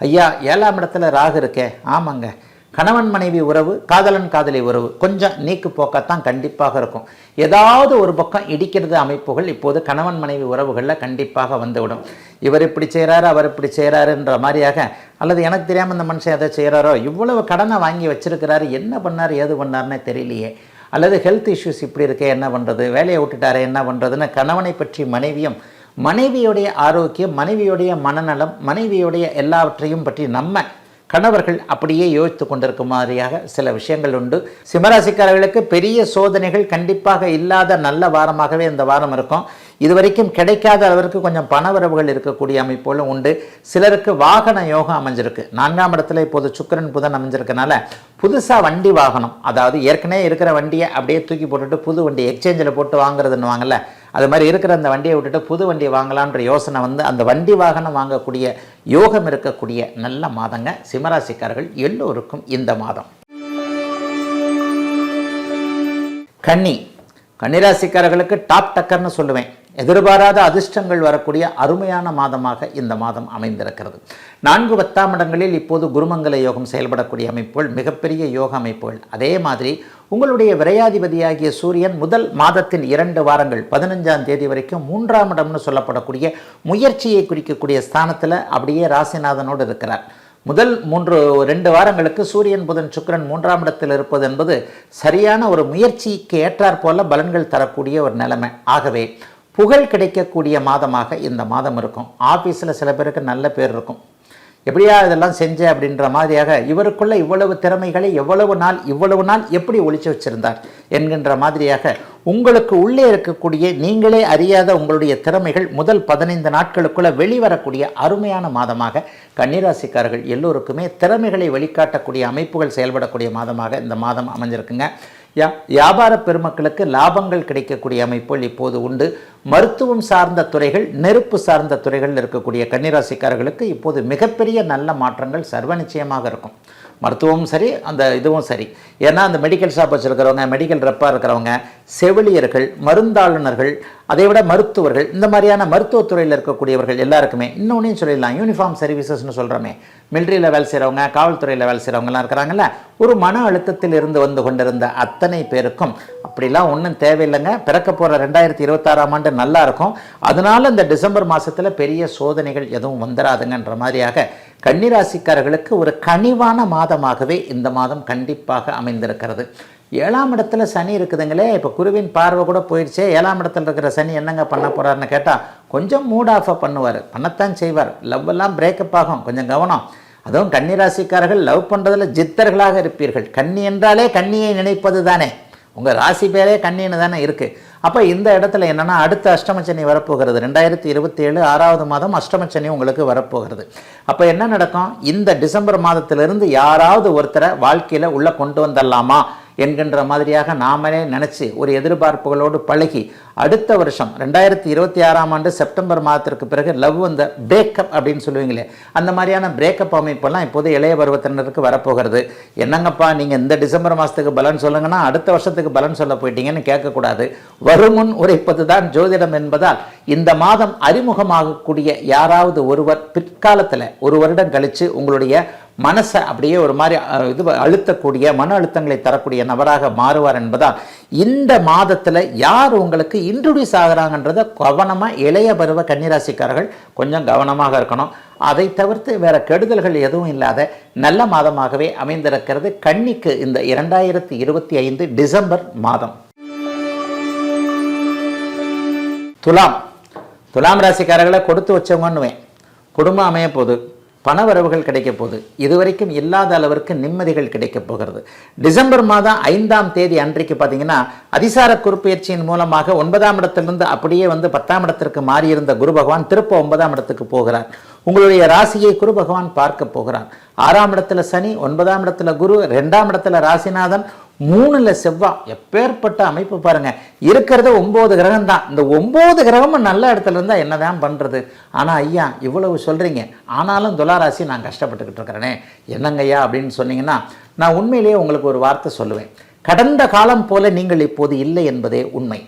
Speaker 1: ஐயா 7ஆம் இடத்துல ராகு இருக்கே, ஆமாங்க, கணவன் மனைவி உறவு, காதலன் காதலி உறவு கொஞ்சம் நீக்கு போக்கத்தான் கண்டிப்பாக இருக்கும். ஏதாவது ஒரு பக்கம் இடிக்கிறது அமைப்புகள் இப்போது கணவன் மனைவி உறவுகளில் கண்டிப்பாக வந்துவிடும். இவர் இப்படி செய்கிறாரு, அவர் இப்படி செய்கிறாருன்ற மாதிரியாக, அல்லது எனக்கு தெரியாமல் இந்த மனுஷன் எதை செய்கிறாரோ, இவ்வளவு கடனை வாங்கி வச்சிருக்கிறாரு, என்ன பண்ணார் ஏது பண்ணார்னே தெரியலையே அல்லது ஹெல்த் இஷ்யூஸ் இப்படி இருக்கே என்ன பண்ணுறது, வேலையை விட்டுட்டாரே என்ன பண்ணுறதுன்னு கணவனை பற்றி மனைவியும், மனைவியுடைய ஆரோக்கியம், மனைவியுடைய மனநலம், மனைவியுடைய எல்லாவற்றையும் பற்றி நம்ம கணவர்கள் அப்படியே யோசித்து கொண்டிருக்கும் மாதிரியாக சில விஷயங்கள் உண்டு. சிம்மராசிக்காரர்களுக்கு பெரிய சோதனைகள் கண்டிப்பாக இல்லாத நல்ல வாரமாகவே இந்த வாரம் இருக்கும். இதுவரைக்கும் கிடைக்காத அளவிற்கு கொஞ்சம் பணவரவுகள் இருக்கக்கூடிய அமைப்புகளும் உண்டு. சிலருக்கு வாகன யோகம் அமைஞ்சிருக்கு. 4ஆம் இடத்துல இப்போது சுக்கிரன் புதன் அமைஞ்சிருக்கனால புதுசாக வண்டி வாகனம், அதாவது ஏற்கனவே இருக்கிற வண்டியை அப்படியே தூக்கி போட்டுட்டு புது வண்டி எக்ஸ்சேஞ்சில் போட்டு வாங்குறதுன்னு வாங்கல, அது மாதிரி இருக்கிற அந்த வண்டியை விட்டுட்டு புது வண்டி வாங்கலான்ற யோசனை வந்து அந்த வண்டி வாகனம் வாங்கக்கூடிய யோகம் இருக்கக்கூடிய நல்ல மாதங்க சிம்மராசிக்காரர்கள் எல்லோருக்கும் இந்த மாதம். கன்னிராசிக்காரர்களுக்கு டாப் டக்கர்னு சொல்லுவேன். எதிர்பாராத அதிர்ஷ்டங்கள் வரக்கூடிய அருமையான மாதமாக இந்த மாதம் அமைந்திருக்கிறது. 4 10ஆம் இடங்களில் இப்போது குருமங்கல யோகம் செயல்படக்கூடிய அமைப்புகள் மிகப்பெரிய யோக அமைப்புகள். அதே மாதிரி உங்களுடைய விரையாதிபதியாகிய சூரியன் முதல் மாதத்தின் 2 வாரங்கள் 15ஆம் தேதி வரைக்கும் 3ஆம் இடம்னு சொல்லப்படக்கூடிய முயற்சியை குறிக்கக்கூடிய ஸ்தானத்தில் அப்படியே ராசிநாதனோடு இருக்கிறார். முதல் 2 வாரங்களுக்கு சூரியன் புதன் சுக்கிரன் 3ஆம் இடத்தில் இருப்பது என்பது சரியான ஒரு முயற்சிக்கு ஏற்றாற் போல பலன்கள் தரக்கூடிய ஒரு நிலைமை. ஆகவே புகழ் கிடைக்கக்கூடிய மாதமாக இந்த மாதம் இருக்கும். ஆஃபீஸில் சில பேருக்கு நல்ல பேர் இருக்கும். எப்படியா இதெல்லாம் செஞ்ச அப்படின்ற மாதிரியாக இவருக்குள்ள இவ்வளவு திறமைகளை இவ்வளவு நாள் எப்படி ஒளிச்சு வச்சிருந்தார் என்கின்ற மாதிரியாக உங்களுக்கு உள்ளே இருக்கக்கூடிய நீங்களே அறியாத உங்களுடைய திறமைகள் முதல் 15 நாட்களுக்குள்ள வெளிவரக்கூடிய அருமையான மாதமாக கன்னிராசிக்காரர்கள் எல்லோருக்குமே திறமைகளை வெளிக்காட்டக்கூடிய அமைப்புகள் செயல்படக்கூடிய மாதமாக இந்த மாதம் அமைஞ்சிருக்குங்க. வியாபார பெருமக்களுக்கு லாபங்கள் கிடைக்கக்கூடிய அமைப்புகள் இப்போது உண்டு. மருத்துவம் சார்ந்த துறைகள், நெருப்பு சார்ந்த துறைகள் இருக்கக்கூடிய கன்னிராசிக்காரர்களுக்கு இப்போது மிகப்பெரிய நல்ல மாற்றங்கள் சர்வ நிச்சயமாக இருக்கும். மருத்துவமும் சரி, அந்த இதுவும் சரி. ஏன்னா அந்த மெடிக்கல் ஷாப் வச்சுருக்கிறவங்க, மெடிக்கல் ரெப்பாக இருக்கிறவங்க, செவிலியர்கள், மருந்தாளுநர்கள், அதை விட மருத்துவர்கள், இந்த மாதிரியான மருத்துவத்துறையில் இருக்கக்கூடியவர்கள் எல்லாருக்குமே இன்னொன்னையும் சொல்லிடலாம், யூனிஃபார்ம் சர்வீசஸ்னு சொல்கிறோமே, மிலிட்ரியில் வேலை செய்கிறவங்க, காவல்துறையில் வேலை செய்கிறவங்கலாம் இருக்கிறாங்கல்ல, ஒரு மன அழுத்தத்தில் இருந்து வந்து கொண்டிருந்த அத்தனை பேருக்கும் அப்படிலாம் ஒன்றும் தேவையில்லைங்க. பிறக்க போகிற 2026ஆம் ஆண்டு நல்லா இருக்கும். அதனால இந்த டிசம்பர் மாதத்தில் பெரிய சோதனைகள் எதுவும் வந்துடாதுங்கன்ற மாதிரியாக கன்னிராசிக்காரர்களுக்கு ஒரு கனிவான மாதமாகவே இந்த மாதம் கண்டிப்பாக அமைந்திருக்கிறது. 7ஆம் இடத்துல சனி இருக்குதுங்களே, இப்போ குருவின் பார்வை கூட போயிடுச்சே. 7ஆம் இடத்துல இருக்கிற சனி என்னங்க பண்ண போகிறாருன்னு கேட்டால் கொஞ்சம் மூட் ஆஃபாக பண்ணுவார், பண்ணத்தான் செய்வார். லவ் எல்லாம் பிரேக்கப் ஆகும், கொஞ்சம் கவனம். அதுவும் கன்னிராசிக்காரர்கள் லவ் பண்ணுறதுல ஜித்தர்களாக இருப்பீர்கள். கன்னி என்றாலே கன்னியை நினைப்பது தானே, உங்கள் ராசி பேரே கன்னின்னு தானே இருக்குது. அப்போ இந்த இடத்துல என்னென்னா அடுத்த அஷ்டமச்சனி வரப்போகிறது. 2027 6ஆவது மாதம் அஷ்டமச்சனி உங்களுக்கு வரப்போகிறது. அப்போ என்ன நடக்கும், இந்த டிசம்பர் மாதத்திலிருந்து யாராவது ஒருத்தரை வாழ்க்கையில் உள்ளே கொண்டு வந்துடலாமா என்கின்ற மாதிரியாக நாமளே நினச்சி ஒரு எதிர்பார்ப்புகளோடு பழகி அடுத்த வருஷம் 2026ஆம் ஆண்டு செப்டம்பர் மாதத்திற்கு பிறகு லவ் அந்த பிரேக்கப் அப்படின்னு சொல்லுவீங்களே, அந்த மாதிரியான பிரேக்கப் அமைப்பெல்லாம் இப்போது இளைய பருவத்தினருக்கு வரப்போகிறது. என்னங்கப்பா நீங்கள் இந்த டிசம்பர் மாதத்துக்கு பலன் சொல்லுங்கன்னா அடுத்த வருஷத்துக்கு பலன் சொல்ல போயிட்டீங்கன்னு கேட்கக்கூடாது. வருமுன் உரைப்பது தான் ஜோதிடம் என்பதால் இந்த மாதம் அறிமுகமாகக்கூடிய யாராவது ஒருவர் பிற்காலத்தில் ஒரு வருடம் கழித்து உங்களுடைய மனசை அப்படியே ஒரு மாதிரி அழுத்தக்கூடிய மன அழுத்தங்களை தரக்கூடிய நபராக மாறுவார் என்பதால் இந்த மாதத்தில் யார் உங்களுக்கு இன்ட்ரோடியூஸ் ஆகிறாங்கன்றத கவனமாக இளைய பருவ கன்னிராசிக்காரர்கள் கொஞ்சம் கவனமாக இருக்கணும். அதை தவிர்த்து வேற கெடுதல்கள் எதுவும் இல்லாத நல்ல மாதமாகவே அமைந்திருக்கிறது கன்னிக்கு இந்த 2025 டிசம்பர் மாதம். துலாம் ராசிக்காரர்களை கொடுத்து வச்சவங்கன்னுவேன். குடும்பம் அமைய போகுது, பணவரவுகள் கிடைக்க போகுது, இதுவரைக்கும் இல்லாத அளவிற்கு நிம்மதிகள் கிடைக்க போகிறது. டிசம்பர் மாதம் 5ஆம் தேதி அன்றைக்கு பார்த்தீங்கன்னா அதிசார குறுப்பெயர்ச்சியின் மூலமாக 9ஆம் இடத்திலிருந்து அப்படியே வந்து 10ஆம் இடத்திற்கு மாறியிருந்த குரு பகவான் திருப்ப 9ஆம் இடத்துக்கு போகிறார். உங்களுடைய ராசியை குரு பகவான் பார்க்க போகிறார். 6ஆம் இடத்துல சனி, 9ஆம் இடத்துல குரு, 2ஆம் இடத்துல ராசிநாதன், 3ல் செவ்வாய். எப்பேற்பட்ட அமைப்பு பாருங்க. இருக்கிறது 9 கிரகம் தான். இந்த 9 கிரகமும் நல்ல இடத்துல இருந்தால் என்னதான் பண்ணுறது? ஆனால் ஐயா இவ்வளவு சொல்கிறீங்க, ஆனாலும் துளாராசி நான் கஷ்டப்பட்டுக்கிட்டு இருக்கிறேனே என்னங்க ஐயா அப்படின்னு சொன்னீங்கன்னா நான் உண்மையிலேயே உங்களுக்கு ஒரு வார்த்தை சொல்லுவேன். கடந்த காலம் போல நீங்கள் இப்போது இல்லை என்பதே உண்மை.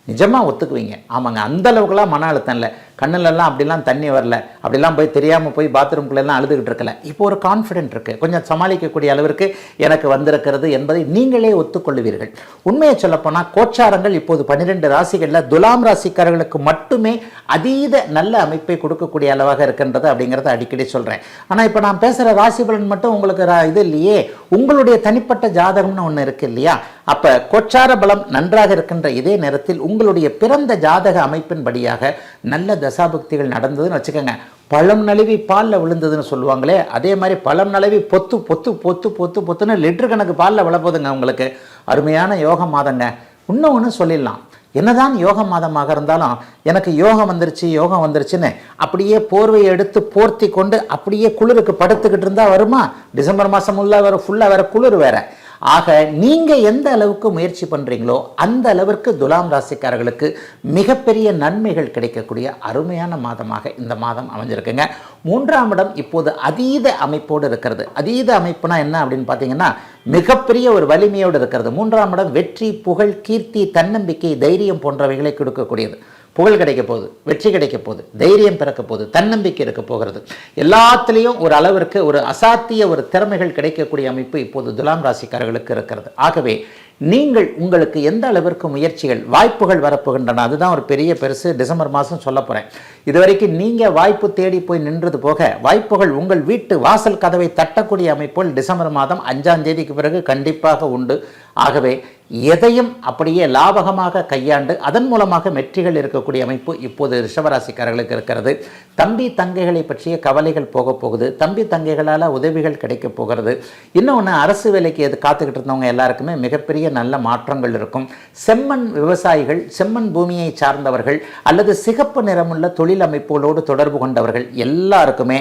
Speaker 1: நிஜமாக ஒத்துக்குவீங்க. ஆமாங்க, அந்த அளவுக்குலாம் மன அழுத்தம் இல்லை. கண்ணுலலாம் அப்படிலாம் தண்ணி வரல, அப்படிலாம் போய் தெரியாமல் போய் பாத்ரூம்குள்ளெல்லாம் அழுதுகிட்டு இருக்கல. இப்போ ஒரு கான்ஃபிடென்ட் இருக்குது, கொஞ்சம் சமாளிக்கக்கூடிய அளவிற்கு எனக்கு வந்திருக்கிறது என்பதை நீங்களே ஒத்துக்கொள்வீர்கள். உண்மையை சொல்லப்போனால் கோச்சாரங்கள் இப்போது 12 ராசிகளில் துலாம் ராசிக்காரர்களுக்கு மட்டுமே அதீத நல்ல அமைப்பை கொடுக்கக்கூடிய அளவாக இருக்கின்றது அப்படிங்கிறத அடிக்கடி சொல்கிறேன். ஆனால் இப்போ நான் பேசுகிற ராசி பலன் மட்டும் உங்களுக்கு இது இல்லையே, உங்களுடைய தனிப்பட்ட ஜாதகம்னு ஒன்று இருக்கு இல்லையா? அப்போ கோச்சார பலம் நன்றாக இருக்கின்ற இதே நேரத்தில் உங்களுடைய பிறந்த ஜாதக அமைப்பின்படியாக நல்ல தசாபக்திகள் நடந்ததுன்னு வச்சுக்கோங்க. பழம் நழுவி பாலில் விழுந்ததுன்னு சொல்லுவாங்களே, அதே மாதிரி பழம் நழுவி பொத்து பொத்து பொத்து பொத்து பொத்துன்னு லிட்டர் கணக்கு பாலில் விழப்போதுங்க. உங்களுக்கு அருமையான யோக மாதங்க. இன்னொன்று சொல்லிடலாம், என்னதான் யோக மாதமாக இருந்தாலும் எனக்கு யோகம் வந்துருச்சுன்னு அப்படியே போர்வையை எடுத்து போர்த்தி கொண்டு அப்படியே குளிருக்கு படுத்துக்கிட்டு இருந்தால் வருமா? டிசம்பர் மாதம் ஃபுல்லாக வேற குளிர் வேற. ஆக நீங்கள் எந்த அளவுக்கு முயற்சி பண்ணுறீங்களோ அந்த அளவிற்கு துலாம் ராசிக்காரர்களுக்கு மிகப்பெரிய நன்மைகள் கிடைக்கக்கூடிய அருமையான மாதமாக இந்த மாதம் அமைஞ்சிருக்குங்க. 3ஆம் இடம் இப்போது அதீத அமைப்போடு இருக்கிறது. அதீத அமைப்புனா என்ன அப்படின்னு பார்த்தீங்கன்னா மிகப்பெரிய ஒரு வலிமையோடு இருக்கிறது. 3ஆம் இடம் வெற்றி, புகழ், கீர்த்தி, தன்னம்பிக்கை, தைரியம் போன்றவைகளை கொடுக்கக்கூடியது. புகழ் கிடைக்க போகுது, வெற்றி கிடைக்க போகுது, தைரியம் பிறக்க போகுது, தன்னம்பிக்கை இருக்க போகிறது. எல்லாத்துலேயும் ஒரு அளவிற்கு ஒரு அசாத்திய ஒரு திறமைகள் கிடைக்கக்கூடிய அமைப்பு இப்போது துலாம் ராசிக்காரர்களுக்கு இருக்கிறது. ஆகவே நீங்கள் உங்களுக்கு எந்த அளவிற்கு முயற்சிகள் வாய்ப்புகள் வரப்போகின்றன, அதுதான் ஒரு பெருசு டிசம்பர் மாதம் சொல்ல போகிறேன். இதுவரைக்கும் நீங்கள் வாய்ப்பு தேடி போய் நின்றது போக வாய்ப்புகள் உங்கள் வீட்டு வாசல் கதவை தட்டக்கூடிய அமைப்புகள் டிசம்பர் மாதம் 5ஆம் தேதிக்கு பிறகு கண்டிப்பாக உண்டு. ஆகவே எதையும் அப்படியே லாபகமாக கையாண்டு அதன் மூலமாக வெற்றிகள் இருக்கக்கூடிய அமைப்பு இப்போது ரிஷபராசிக்காரர்களுக்கு இருக்கிறது. தம்பி தங்கைகளை பற்றிய கவலைகள் போக போகுது. தம்பி தங்கைகளால் உதவிகள் கிடைக்க போகிறது. இன்னொன்று, அரசு வேலைக்கு எது காத்துக்கிட்டு இருந்தவங்க எல்லாருக்குமே மிகப்பெரிய நல்ல மாற்றங்கள் இருக்கும். செம்மண் விவசாயிகள், செம்மண் பூமியை சார்ந்தவர்கள் அல்லது சிகப்பு நிறமுள்ள தொழில் அமைப்புகளோடு தொடர்பு கொண்டவர்கள் எல்லாருக்குமே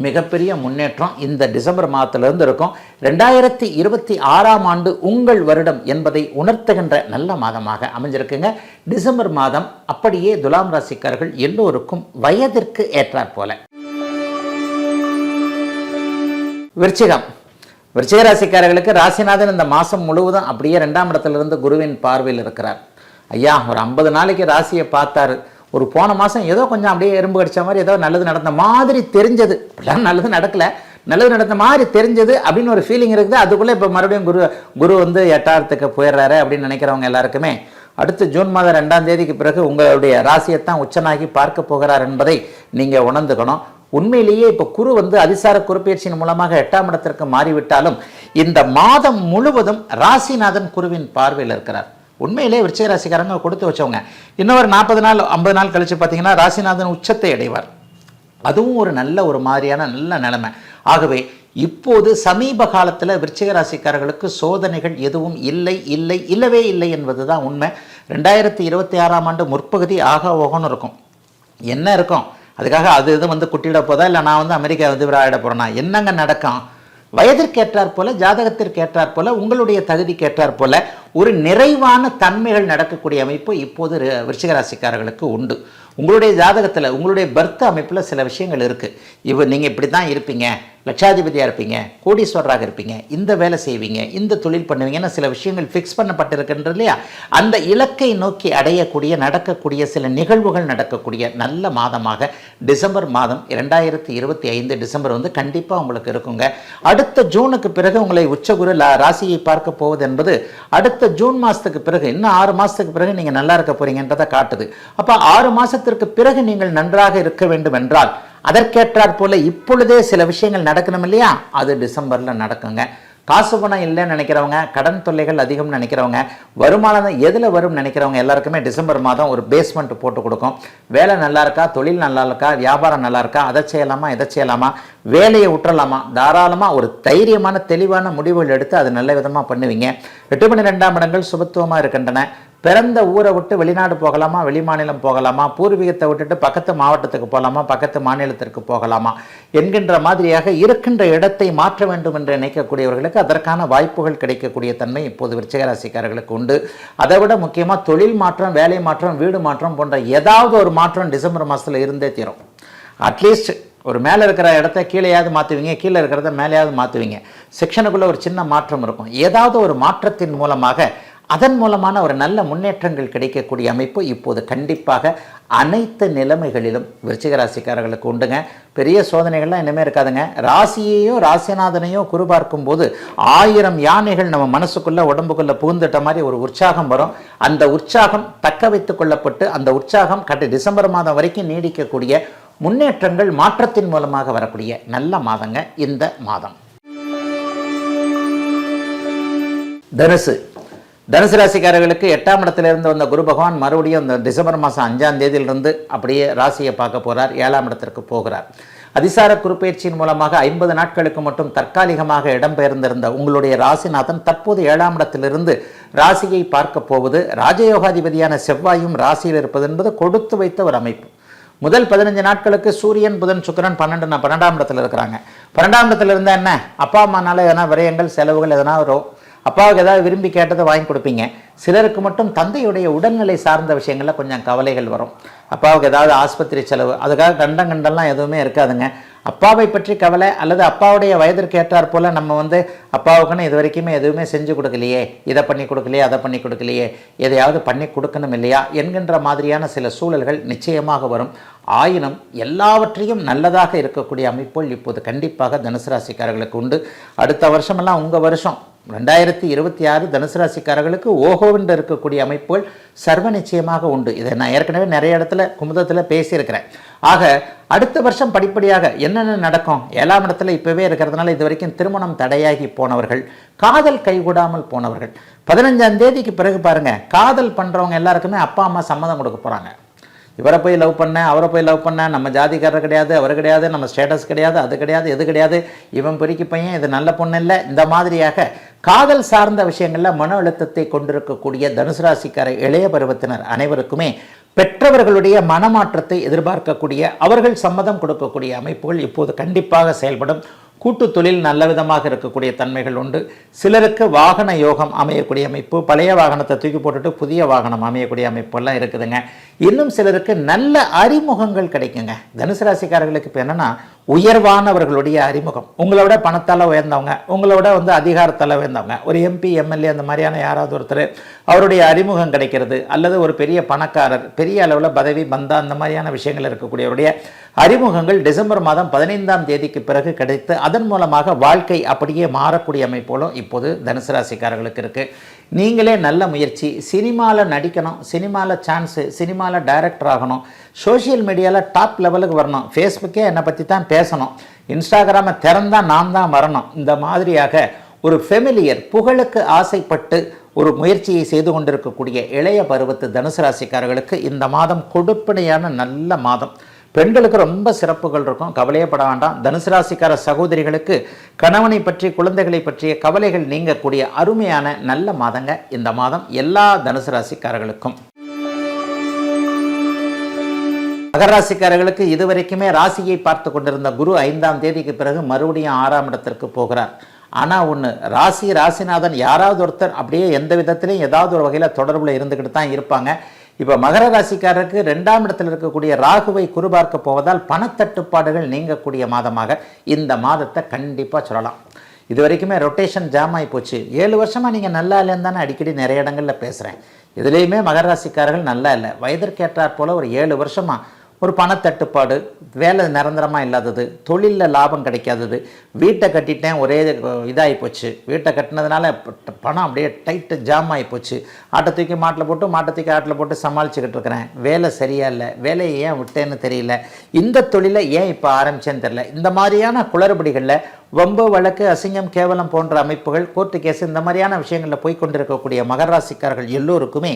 Speaker 1: மிகப்பெரிய முன்னேற்றம் இந்த டிசம்பர் மாதத்திலிருந்து இருக்கும். 2026ஆம் ஆண்டு உங்கள் வருடம் என்பதை உணர்த்துகின்ற நல்ல மாதமாக அமைஞ்சிருக்குங்க. டிசம்பர் மாதம் அப்படியே துலாம் ராசிக்காரர்கள் எல்லோருக்கும் வயதிற்கு ஏற்றாற் போல. விருச்சிக ராசிக்காரர்களுக்கு ராசிநாதன் இந்த மாதம் முழுவதும் அப்படியே 2ஆம் இடத்திலிருந்து குருவின் பார்வையில் இருக்கிறார். ஐயா ஒரு 50 நாளைக்கு ராசியை பார்த்தாரு. ஒரு போன மாதம் ஏதோ கொஞ்சம் அப்படியே எறும்பு கடிச்ச மாதிரி ஏதோ நல்லது நடந்த மாதிரி தெரிஞ்சது. அப்படிலாம் நல்லது நடக்கல, நல்லது நடந்த மாதிரி தெரிஞ்சது அப்படின்னு ஒரு ஃபீலிங் இருக்குது. அதுக்குள்ளே இப்போ மறுபடியும் குரு வந்து 8ஆம் போயிடுறாரு அப்படின்னு நினைக்கிறவங்க எல்லாருக்குமே அடுத்து ஜூன் மாதம் 2ஆம் தேதிக்கு பிறகு உங்களுடைய ராசியைத்தான் உச்சனாகி பார்க்க போகிறார் என்பதை நீங்கள் உணர்ந்துக்கணும். உண்மையிலேயே இப்போ குரு வந்து அதிசார குருப்பெயர்ச்சியின் மூலமாக 8ஆம் இடத்திற்கு மாறிவிட்டாலும் இந்த மாதம் முழுவதும் ராசிநாதன் குருவின் பார்வையில் இருக்கிறார். உண்மையிலே விருச்சிக ராசிக்காரங்க கொடுத்து வச்சவங்க. இன்னொரு 40 நாள் 50 நாள் கழித்து பார்த்தீங்கன்னா ராசிநாதன் உச்சத்தை அடைவார். அதுவும் ஒரு நல்ல ஒரு மாதிரியான நல்ல நிலைமை. ஆகவே இப்போது சமீப காலத்தில் விருச்சிக ராசிக்காரர்களுக்கு சோதனைகள் எதுவும் இல்லவே இல்லை என்பது தான் உண்மை. 2026ஆம் ஆண்டு முற்பகுதி ஆக ஓகன்னு இருக்கும். என்ன இருக்கும் அதுக்காக அது இது வந்து குட்டிட போதா, இல்லை நான் வந்து அமெரிக்கா வந்து விராயிட போகிறேன்னா என்னங்க நடக்கும்? வயதிற்கேற்றாற் போல, ஜாதகத்திற்கேற்றாற் போல, உங்களுடைய தகுதிக்கேற்றாற் போல ஒரு நிறைவான தன்மைகள் நடக்கக்கூடிய அமைப்பு இப்போது விருச்சிக ராசிக்காரர்களுக்கு உண்டு. உங்களுடைய ஜாதகத்தில் உங்களுடைய பர்த் அமைப்பில் சில விஷயங்கள் இருக்குது. நீங்கள் இப்படி தான் இருப்பீங்க, லட்சாதிபதியாக இருப்பீங்க, கோடீஸ்வரராக இருப்பீங்க, இந்த வேலை செய்வீங்க, இந்த தொழில் பண்ணுவீங்கன்னு சில விஷயங்கள் ஃபிக்ஸ் பண்ணப்பட்டிருக்கின்றது இல்லையா? அந்த இலக்கை நோக்கி அடையக்கூடிய நடக்கக்கூடிய சில நிகழ்வுகள் நடக்கக்கூடிய நல்ல மாதமாக டிசம்பர் மாதம் 2025 டிசம்பர் வந்து கண்டிப்பாக உங்களுக்கு இருக்குங்க. அடுத்த ஜூனுக்கு பிறகு உங்களை உச்சகுரு ராசியை பார்க்க போவது என்பது அடுத்த ஜூன் மாதத்துக்கு பிறகு, இன்னும் 6 மாதத்துக்கு பிறகு நீங்கள் நல்லா இருக்க போறீங்கன்றதை காட்டுது. அப்போ 6 மாதத்திற்கு பிறகு நீங்கள் நன்றாக இருக்க வேண்டும் என்றால் அதற்கேற்றாற் போல இப்பொழுதே சில விஷயங்கள் நடக்கணும் இல்லையா? அது டிசம்பரில் நடக்குங்க. காசு பணம் இல்லைன்னு நினைக்கிறவங்க, கடன் தொல்லைகள் அதிகம்னு நினைக்கிறவங்க, வருமானம் எதில் வரும் நினைக்கிறவங்க எல்லாருக்குமே டிசம்பர் மாதம் ஒரு பேஸ்மெண்ட் போட்டு கொடுக்கும். வேலை நல்லா இருக்கா, தொழில் நல்லா இருக்கா, வியாபாரம் நல்லா இருக்கா, அதை செய்யலாமா இதை செய்யலாமா, வேலையை விட்டுறலாமா, தாராளமாக ஒரு தைரியமான தெளிவான முடிவுகள் எடுத்து அது நல்ல விதமாக பண்ணுவீங்க. 8 12ஆம் இடங்கள் சுபத்துவமாக இருக்கின்றன. பிறந்த ஊரை விட்டு வெளிநாடு போகலாமா, வெளிமாநிலம் போகலாமா, பூர்வீகத்தை விட்டுட்டு பக்கத்து மாவட்டத்துக்கு போகலாமா, பக்கத்து மாநிலத்திற்கு போகலாமா என்கின்ற மாதிரியாக இருக்கின்ற இடத்தை மாற்ற வேண்டும் என்று நினைக்கக்கூடியவர்களுக்கு அதற்கான வாய்ப்புகள் கிடைக்கக்கூடிய தன்மை இப்போது விருச்சிக ராசிக்காரர்களுக்கு உண்டு. அதை விட முக்கியமாக தொழில் மாற்றம், வேலை மாற்றம், வீடு மாற்றம் போன்ற ஏதாவது ஒரு மாற்றம் டிசம்பர் மாதத்தில் இருந்தே தீரும். அட்லீஸ்ட் ஒரு மேலே இருக்கிற இடத்த கீழேயாவது மாற்றுவீங்க, கீழே இருக்கிறத மேலேயாவது மாற்றுவீங்க. செக்ஷனுக்குள்ளே ஒரு சின்ன மாற்றம் இருக்கும். ஏதாவது ஒரு மாற்றத்தின் மூலமாக அதன் மூலமான ஒரு நல்ல முன்னேற்றங்கள் கிடைக்கக்கூடிய அமைப்பு இப்போது கண்டிப்பாக அனைத்து நிலைமைகளிலும் விருச்சிக ராசிக்காரர்களுக்கு உண்டுங்க. பெரிய சோதனைகள்லாம் இனிமேல் இருக்காதுங்க. ராசியையோ ராசிநாதனையோ குரு பார்க்கும்போது 1000 யானைகள் நம்ம மனசுக்குள்ள உடம்புக்குள்ள புகுந்துட்ட மாதிரி ஒரு உற்சாகம் வரும். அந்த உற்சாகம் தக்க வைத்துக் கொள்ளப்பட்டு அந்த உற்சாகம் டிசம்பர் மாதம் வரைக்கும் நீடிக்கக்கூடிய முன்னேற்றங்கள் மாற்றத்தின் மூலமாக வரக்கூடிய நல்ல மாதங்க இந்த மாதம். தனுசு ராசிக்காரர்களுக்கு 8ஆம் இடத்திலிருந்து வந்த குரு பகவான் மறுபடியும் இந்த டிசம்பர் மாதம் 5ஆம் தேதியிலிருந்து அப்படியே ராசியை பார்க்க போகிறார். 7ஆம் இடத்திற்கு போகிறார். அதிசார குருப்பெயர்ச்சியின் மூலமாக 50 நாட்களுக்கு மட்டும் தற்காலிகமாக இடம்பெயர்ந்திருந்த உங்களுடைய ராசிநாதன் தற்போது 7ஆம் இடத்திலிருந்து ராசியை பார்க்க போவது ராஜயோகாதிபதியான செவ்வாயும் ராசியில் இருப்பது என்பது கொடுத்து வைத்த ஒரு அமைப்பு. முதல் 15 நாட்களுக்கு சூரியன் புதன் சுக்கிரன் 12ஆம் இடத்துல இருக்கிறாங்க. 12ஆம் இடத்துல இருந்தால் என்ன, அப்பா அம்மானால எதனா விரயங்கள் செலவுகள் எதனா வரும். அப்பாவுக்கு ஏதாவது விரும்பி கேட்டதை வாங்கி கொடுப்பீங்க. சிலருக்கு மட்டும் தந்தையுடைய உடல்நிலை சார்ந்த விஷயங்களில் கொஞ்சம் கவலைகள் வரும். அப்பாவுக்கு ஏதாவது ஆஸ்பத்திரி செலவு, அதுக்காக கண்டெல்லாம் எதுவுமே இருக்காதுங்க. அப்பாவை பற்றி கவலை, அல்லது அப்பாவுடைய வயதிற்கு ஏற்றார் போல் நம்ம அப்பாவுக்குன்னு இது வரைக்குமே எதுவுமே செஞ்சு கொடுக்கலையே, இதை பண்ணி கொடுக்கலையே, அதை பண்ணி கொடுக்கலையே, எதையாவது பண்ணி கொடுக்கணும் இல்லையா என்கின்ற மாதிரியான சில சூழல்கள் நிச்சயமாக வரும். ஆயினும் எல்லாவற்றையும் நல்லதாக இருக்கக்கூடிய அமைப்புகள் இப்போது கண்டிப்பாக தனுசு ராசிக்காரர்களுக்கு உண்டு. அடுத்த வருஷமெல்லாம் உங்கள் வருஷம் 2026 தனுசு ராசிக்காரர்களுக்கு ஓஹோவென்று இருக்கக்கூடிய அமைப்புகள் சர்வ நிச்சயமாக உண்டு. இதை நான் ஏற்கனவே நிறைய இடத்துல குமுதத்தில் பேசியிருக்கிறேன். ஆக அடுத்த வருஷம் படிப்படியாக என்னென்ன நடக்கும், 7ஆம் இடத்துல இப்போவே இருக்கிறதுனால இது வரைக்கும் திருமணம் தடையாகி போனவர்கள், காதல் கைகூடாமல் போனவர்கள், 15ஆம் தேதிக்கு பிறகு பாருங்கள், காதல் பண்ணுறவங்க எல்லாருக்குமே அப்பா அம்மா சம்மதம் கொடுக்க போகிறாங்க. இவரை போய் லவ் பண்ண, அவரை போய் லவ் பண்ண, நம்ம ஜாதிக்காரர் கிடையாது, அவர் கிடையாது, நம்ம ஸ்டேட்டஸ் கிடையாது, அது கிடையாது, எது கிடையாது, இவன் பெருக்கி பையன், இது நல்ல பொண்ணு இல்லை, இந்த மாதிரியாக காதல் சார்ந்த விஷயங்களில் மன அழுத்தத்தை கொண்டிருக்கக்கூடிய தனுசு ராசிக்கார இளைய பருவத்தினர் அனைவருக்குமே பெற்றவர்களுடைய மனமாற்றத்தை எதிர்பார்க்கக்கூடிய, அவர்கள் சம்மதம் கொடுக்கக்கூடிய அமைப்புகள் இப்போது கண்டிப்பாக செயல்படும். கூட்டு தொழில் நல்ல விதமாக இருக்கக்கூடிய தன்மைகள் உண்டு. சிலருக்கு வாகன யோகம் அமையக்கூடிய அமைப்பு, பழைய வாகனத்தை தூக்கி போட்டுட்டு புதிய வாகனம் அமையக்கூடிய அமைப்பெல்லாம் இருக்குதுங்க. இன்னும் சிலருக்கு நல்ல அறிமுகங்கள் கிடைக்குங்க. தனுசு ராசிக்காரர்களுக்கு இப்போ என்னென்னா, உயர்வானவர்களுடைய அறிமுகம், உங்களோட பணத்தால் உயர்ந்தவங்க, உங்களோட அதிகாரத்தால் உயர்ந்தவங்க, ஒரு எம்பி எம்எல்ஏ அந்த மாதிரியான யாராவது ஒருத்தர் அவருடைய அறிமுகம் கிடைக்கிறது, அல்லது ஒரு பெரிய பணக்காரர், பெரிய அளவில் பதவி பந்தா அந்த மாதிரியான விஷயங்கள் இருக்கக்கூடியவருடைய அறிமுகங்கள் டிசம்பர் மாதம் 15ஆம் தேதிக்கு பிறகு கிடைத்து அதன் மூலமாக வாழ்க்கை அப்படியே மாறக்கூடிய அமைப்போலும் இப்போது தனுசு ராசிக்காரர்களுக்கு இருக்குது. நீங்களே நல்ல முயற்சி, சினிமாவில் நடிக்கணும், சினிமாவில் சான்ஸு, சினிமாவில் டைரக்டர் ஆகணும், சோஷியல் மீடியாவில் டாப் லெவலுக்கு வரணும், ஃபேஸ்புக்கே என்னை பற்றி தான் பேசணும், இன்ஸ்டாகிராமை திறந்தால் நான் தான் வரணும், இந்த மாதிரியாக ஒரு ஃபெமிலியர் புகழுக்கு ஆசைப்பட்டு ஒரு முயற்சியை செய்து கொண்டிருக்கக்கூடிய இளைய பருவத்து தனுசு ராசிக்காரர்களுக்கு இந்த மாதம் கொடுப்பனையான நல்ல மாதம். பெண்களுக்கு ரொம்ப சிறப்புகள் இருக்கும், கவலையே பட வேண்டாம். தனுசு ராசிக்கார சகோதரிகளுக்கு கணவனை பற்றி, குழந்தைகளை பற்றிய கவலைகள் நீங்கக்கூடிய அருமையான நல்ல மாதங்க இந்த மாதம் எல்லா தனுசு ராசிக்காரர்களுக்கும். மகர ராசிக்காரர்களுக்கு இதுவரைக்குமே ராசியை பார்த்து கொண்டிருந்த குரு 5ஆம் தேதிக்கு பிறகு மறுபடியும் 6ஆம் இடத்திற்கு போகிறார். ஆனால் ஒன்று, ராசிநாதன் யாராவது ஒருத்தர் அப்படியே எந்த விதத்திலையும் ஏதாவது ஒரு வகையில் தொடர்பில் இருந்துக்கிட்டு தான் இருப்பாங்க. இப்போ மகர ராசிக்காரருக்கு 2ஆம் இடத்தில் இருக்கக்கூடிய ராகுவை குருபார்க்க போவதால் பணத்தட்டுப்பாடுகள் நீங்கக்கூடிய மாதமாக இந்த மாதத்தை கண்டிப்பாக சொல்லலாம். இது வரைக்குமே ரொட்டேஷன் ஜாம் ஆகி போச்சு. 7 வருஷமாக நீங்கள் நல்லா இல்லைன்னு தானே அடிக்கடி நிறைய இடங்களில் பேசுகிறேன். இதுலேயுமே மகர ராசிக்காரர்கள் நல்லா இல்லை. வயதிற்கேற்றாற் போல் ஒரு 7 வருஷமாக ஒரு பணத்தட்டுப்பாடு, வேலை நிரந்தரமாக இல்லாதது, தொழிலில் லாபம் கிடைக்காதது, வீட்டை கட்டிட்டேன் ஒரே இதாகி போச்சு, வீட்டை கட்டினதுனால பணம் அப்படியே டைட்டு ஜாம் ஆகி போச்சு, ஆட்டை தூக்கி மாட்டில் போட்டு, மாட்டை தூக்கி ஆட்டில் போட்டு சமாளிச்சுக்கிட்டு இருக்கிறேன், வேலை சரியா இல்லை, வேலையை ஏன் விட்டேன்னு தெரியல, இந்த தொழிலை ஏன் இப்போ ஆரம்பிச்சேன்னு தெரியல, இந்த மாதிரியான குளறுபடிகளில் வம்பு வழக்கு அசிங்கம் கேவலம் போன்ற அமைப்புகள், கோர்ட்டு கேஸ் இந்த மாதிரியான விஷயங்களில் போய்கொண்டிருக்கக்கூடிய மகர ராசிக்காரர்கள் எல்லோருக்குமே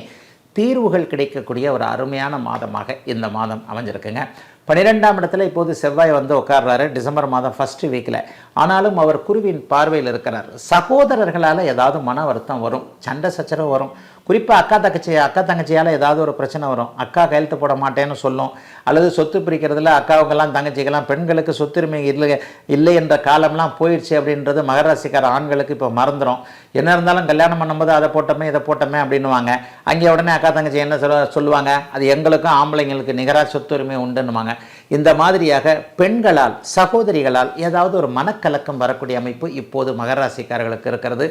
Speaker 1: தீர்வுகள் கிடைக்கக்கூடிய ஒரு அருமையான மாதமாக இந்த மாதம் அமைஞ்சிருக்குங்க. 12ஆம் இடத்துல இப்போது செவ்வாய் உட்கார்றாரு டிசம்பர் மாதம் ஃபர்ஸ்ட் வீக்கில். ஆனாலும் அவர் குருவின் பார்வையில் இருக்கிறார். சகோதரர்களால் ஏதாவது மன வருத்தம் வரும், சண்டை சச்சரவு வரும். குறிப்பாக அக்கா தங்கச்சியால் ஏதாவது ஒரு பிரச்சனை வரும். அக்கா கையெழுத்து போட மாட்டேன்னு சொல்லும், அல்லது சொத்து பிரிக்கிறதுல அக்காவுக்கெல்லாம் தங்கச்சிக்கெல்லாம் பெண்களுக்கு சொத்துரிமை இல்லை என்ற காலம்லாம் போயிடுச்சு அப்படின்றது மகர ராசிக்கார ஆண்களுக்கு இப்போ மறந்துடும். என்ன இருந்தாலும் கல்யாணம் பண்ணும்போது அதை போட்டோமே இதை போட்டோமே அப்படின்னுவாங்க. அங்கே உடனே அக்கா தங்கச்சி என்ன சொல்லுவாங்க, அது எங்களுக்கும் ஆம்பளைங்களுக்கு நிகராக சொத்துரிமை உண்டுன்னுவாங்க. இந்த மாதிரியாக பெண்களால், சகோதரிகளால் ஏதாவது ஒரு மனக்கலக்கம் வரக்கூடிய அமைப்பு இப்போது மகர ராசிக்காரர்களுக்கு இருக்கிறது.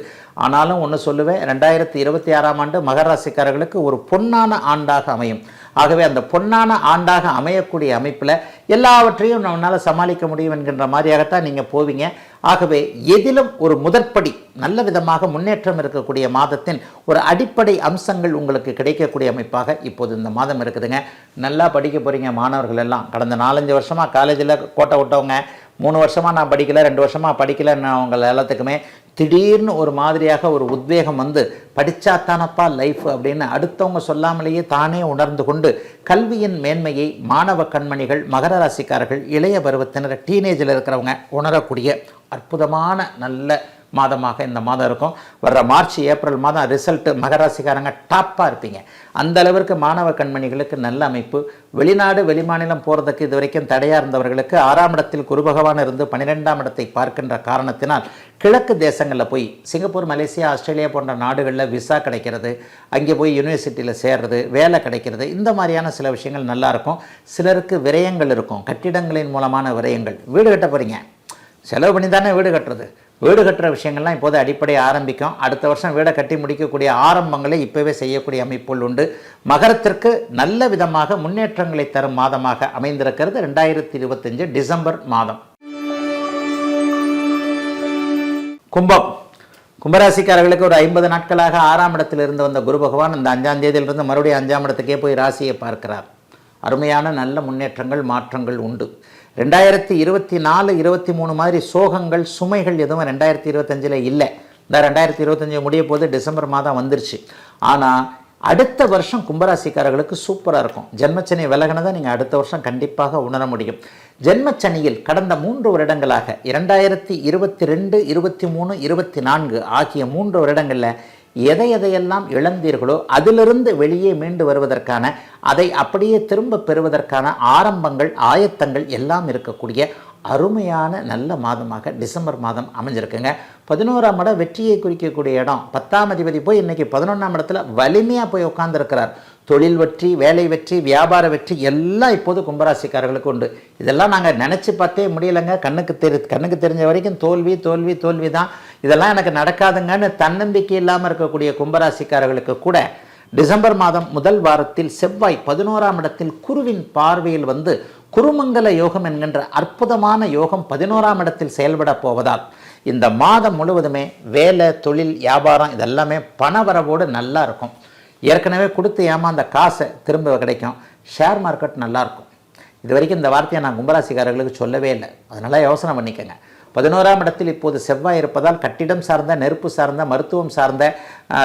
Speaker 1: ஆனாலும் ஒன்று சொல்லுவேன், 2026ஆம் ஆண்டு மகர ராசிக்காரர்களுக்கு ஒரு பொன்னான ஆண்டாக அமையும். ஆகவே அந்த பொன்னான ஆண்டாக அமையக்கூடிய அமைப்பில் எல்லாவற்றையும் நம்மளால் சமாளிக்க முடியும் என்கின்ற மாதிரியாகத்தான் நீங்கள் போவீங்க. ஆகவே எதிலும் ஒரு முதற்படி நல்ல விதமாக முன்னேற்றம் இருக்கக்கூடிய மாதத்தின் ஒரு அடிப்படை அம்சங்கள் உங்களுக்கு கிடைக்கக்கூடிய அமைப்பாக இப்போது இந்த மாதம் இருக்குதுங்க. நல்லா படிக்க போகிறீங்க மாணவர்கள் எல்லாம். கடந்த 4-5 வருஷமாக காலேஜில் கோட்டை விட்டவங்க, 3 வருஷமாக நான் படிக்கலை, 2 வருஷமாக படிக்கலைன்னு அவங்க எல்லாத்துக்குமே திடீர்னு ஒரு மாதிரியாக ஒரு உத்வேகம் வந்து படித்தாத்தானப்பா லைஃப் அப்படின்னு அடுத்தவங்க சொல்லாமலேயே தானே உணர்ந்து கொண்டு கல்வியின் மேன்மையை மாணவ கண்மணிகள், மகர ராசிக்காரர்கள், இளைய பருவத்தினர், டீனேஜில் இருக்கிறவங்க உணரக்கூடிய அற்புதமான நல்ல மாதமாக இந்த மாதம் இருக்கும். வர்ற மார்ச் ஏப்ரல் மாதம் ரிசல்ட்டு மகராசிக்காரங்க டாப்பாக இருப்பீங்க. அந்த அளவிற்கு மாணவ கண்மணிகளுக்கு நல்ல அமைப்பு. வெளிநாடு வெளிமாநிலம் போகிறதுக்கு இது வரைக்கும் தடையாக இருந்தவர்களுக்கு 6ஆம் இடத்தில் குரு பகவான் இருந்து 12ஆம் இடத்தை பார்க்கின்ற காரணத்தினால் கிழக்கு தேசங்களில் போய் சிங்கப்பூர், மலேசியா, ஆஸ்திரேலியா போன்ற நாடுகளில் விசா கிடைக்கிறது, அங்கே போய் யூனிவர்சிட்டியில் சேர்றது, வேலை கிடைக்கிறது, இந்த மாதிரியான சில விஷயங்கள் நல்லாயிருக்கும். சிலருக்கு விரயங்கள் இருக்கும், கட்டிடங்களின் மூலமான விரயங்கள். வீடு கட்ட போகிறீங்க, செலவு பண்ணி தானே வீடு கட்டுறது. வீடு கட்டுற விஷயங்கள்லாம் இப்போது அடிப்படை ஆரம்பிக்கும். அடுத்த வருஷம் வீடை கட்டி முடிக்கக்கூடிய ஆரம்பங்களை இப்போவே செய்யக்கூடிய அமைப்புகள் உண்டு. மகரத்திற்கு நல்ல விதமாக முன்னேற்றங்களை தரும் மாதமாக அமைந்திருக்கிறது 2025 டிசம்பர் மாதம். கும்பம், கும்பராசிக்காரர்களுக்கு ஒரு 50 நாட்களாக 6ஆம் இடத்தில் இருந்து வந்த குரு பகவான் இந்த 5ஆம் தேதியிலிருந்து மறுபடியும் 5ஆம் இடத்துக்கே போய் ராசியை பார்க்கிறார். அருமையான நல்ல முன்னேற்றங்கள், மாற்றங்கள் உண்டு. 2024-23 மாதிரி சோகங்கள், சுமைகள் எதுவும் 2025 இல்லை. இந்த 2025 முடிய போது டிசம்பர் மாதம் வந்துருச்சு. ஆனால் அடுத்த வருஷம் கும்பராசிக்காரர்களுக்கு சூப்பராக இருக்கும். ஜென்மச்சனி விலகினதை நீங்கள் அடுத்த வருஷம் கண்டிப்பாக உணர முடியும். ஜென்மச்சனியில் கடந்த 3 வருடங்களாக 2022, 23, 24 ஆகிய 3 வருடங்களில் எதையெல்லாம் இழந்தீர்களோ அதிலிருந்து வெளியே மீண்டு வருவதற்கான, அதை அப்படியே திரும்ப பெறுவதற்கான ஆரம்பங்கள், ஆயத்தங்கள் எல்லாம் இருக்கக்கூடிய அருமையான நல்ல மாதமாக டிசம்பர் மாதம் அமைஞ்சிருக்குங்க. 11ஆம் இடம் வெற்றியை குறிக்கக்கூடிய இடம். 10ஆம் அதிபதி போய் இன்றைக்கி 11ஆம் இடத்துல வலிமையாக போய் உட்கார்ந்துருக்கிறார். தொழில் வெற்றி, வேலை வெற்றி, வியாபார வெற்றி எல்லாம் இப்போது கும்பராசிக்காரர்களுக்கு உண்டு. இதெல்லாம் நாங்கள் நினச்சி பார்த்தே முடியலைங்க. கண்ணுக்கு தெரிஞ்ச வரைக்கும் தோல்வி தோல்வி தோல்வி தான். இதெல்லாம் எனக்கு நடக்காதுங்கன்னு தன்னம்பிக்கை இல்லாமல் இருக்கக்கூடிய கும்பராசிக்காரர்களுக்கு கூட டிசம்பர் மாதம் முதல் வாரத்தில் செவ்வாய் 11ஆம் இடத்தில் குருவின் பார்வையில் வந்து குருமங்கல யோகம் என்கின்ற அற்புதமான யோகம் 11ஆம் இடத்தில் செயல்பட போவதால் இந்த மாதம் முழுவதுமே வேலை, தொழில், வியாபாரம் இதெல்லாமே பணவரவோடு நல்லா இருக்கும். ஏற்கனவே கொடுத்து ஏமாந்த காசை திரும்ப கிடைக்கும். ஷேர் மார்க்கெட் நல்லாயிருக்கும். இது வரைக்கும் இந்த வார்த்தையை நான் கும்பராசிக்காரர்களுக்கு சொல்லவே இல்லை. அதனால் யோசனை பண்ணிக்கங்க. 11ஆம் இடத்தில் இப்போது செவ்வாய் இருப்பதால் கட்டிடம் சார்ந்த, நெருப்பு சார்ந்த, மருத்துவம் சார்ந்த,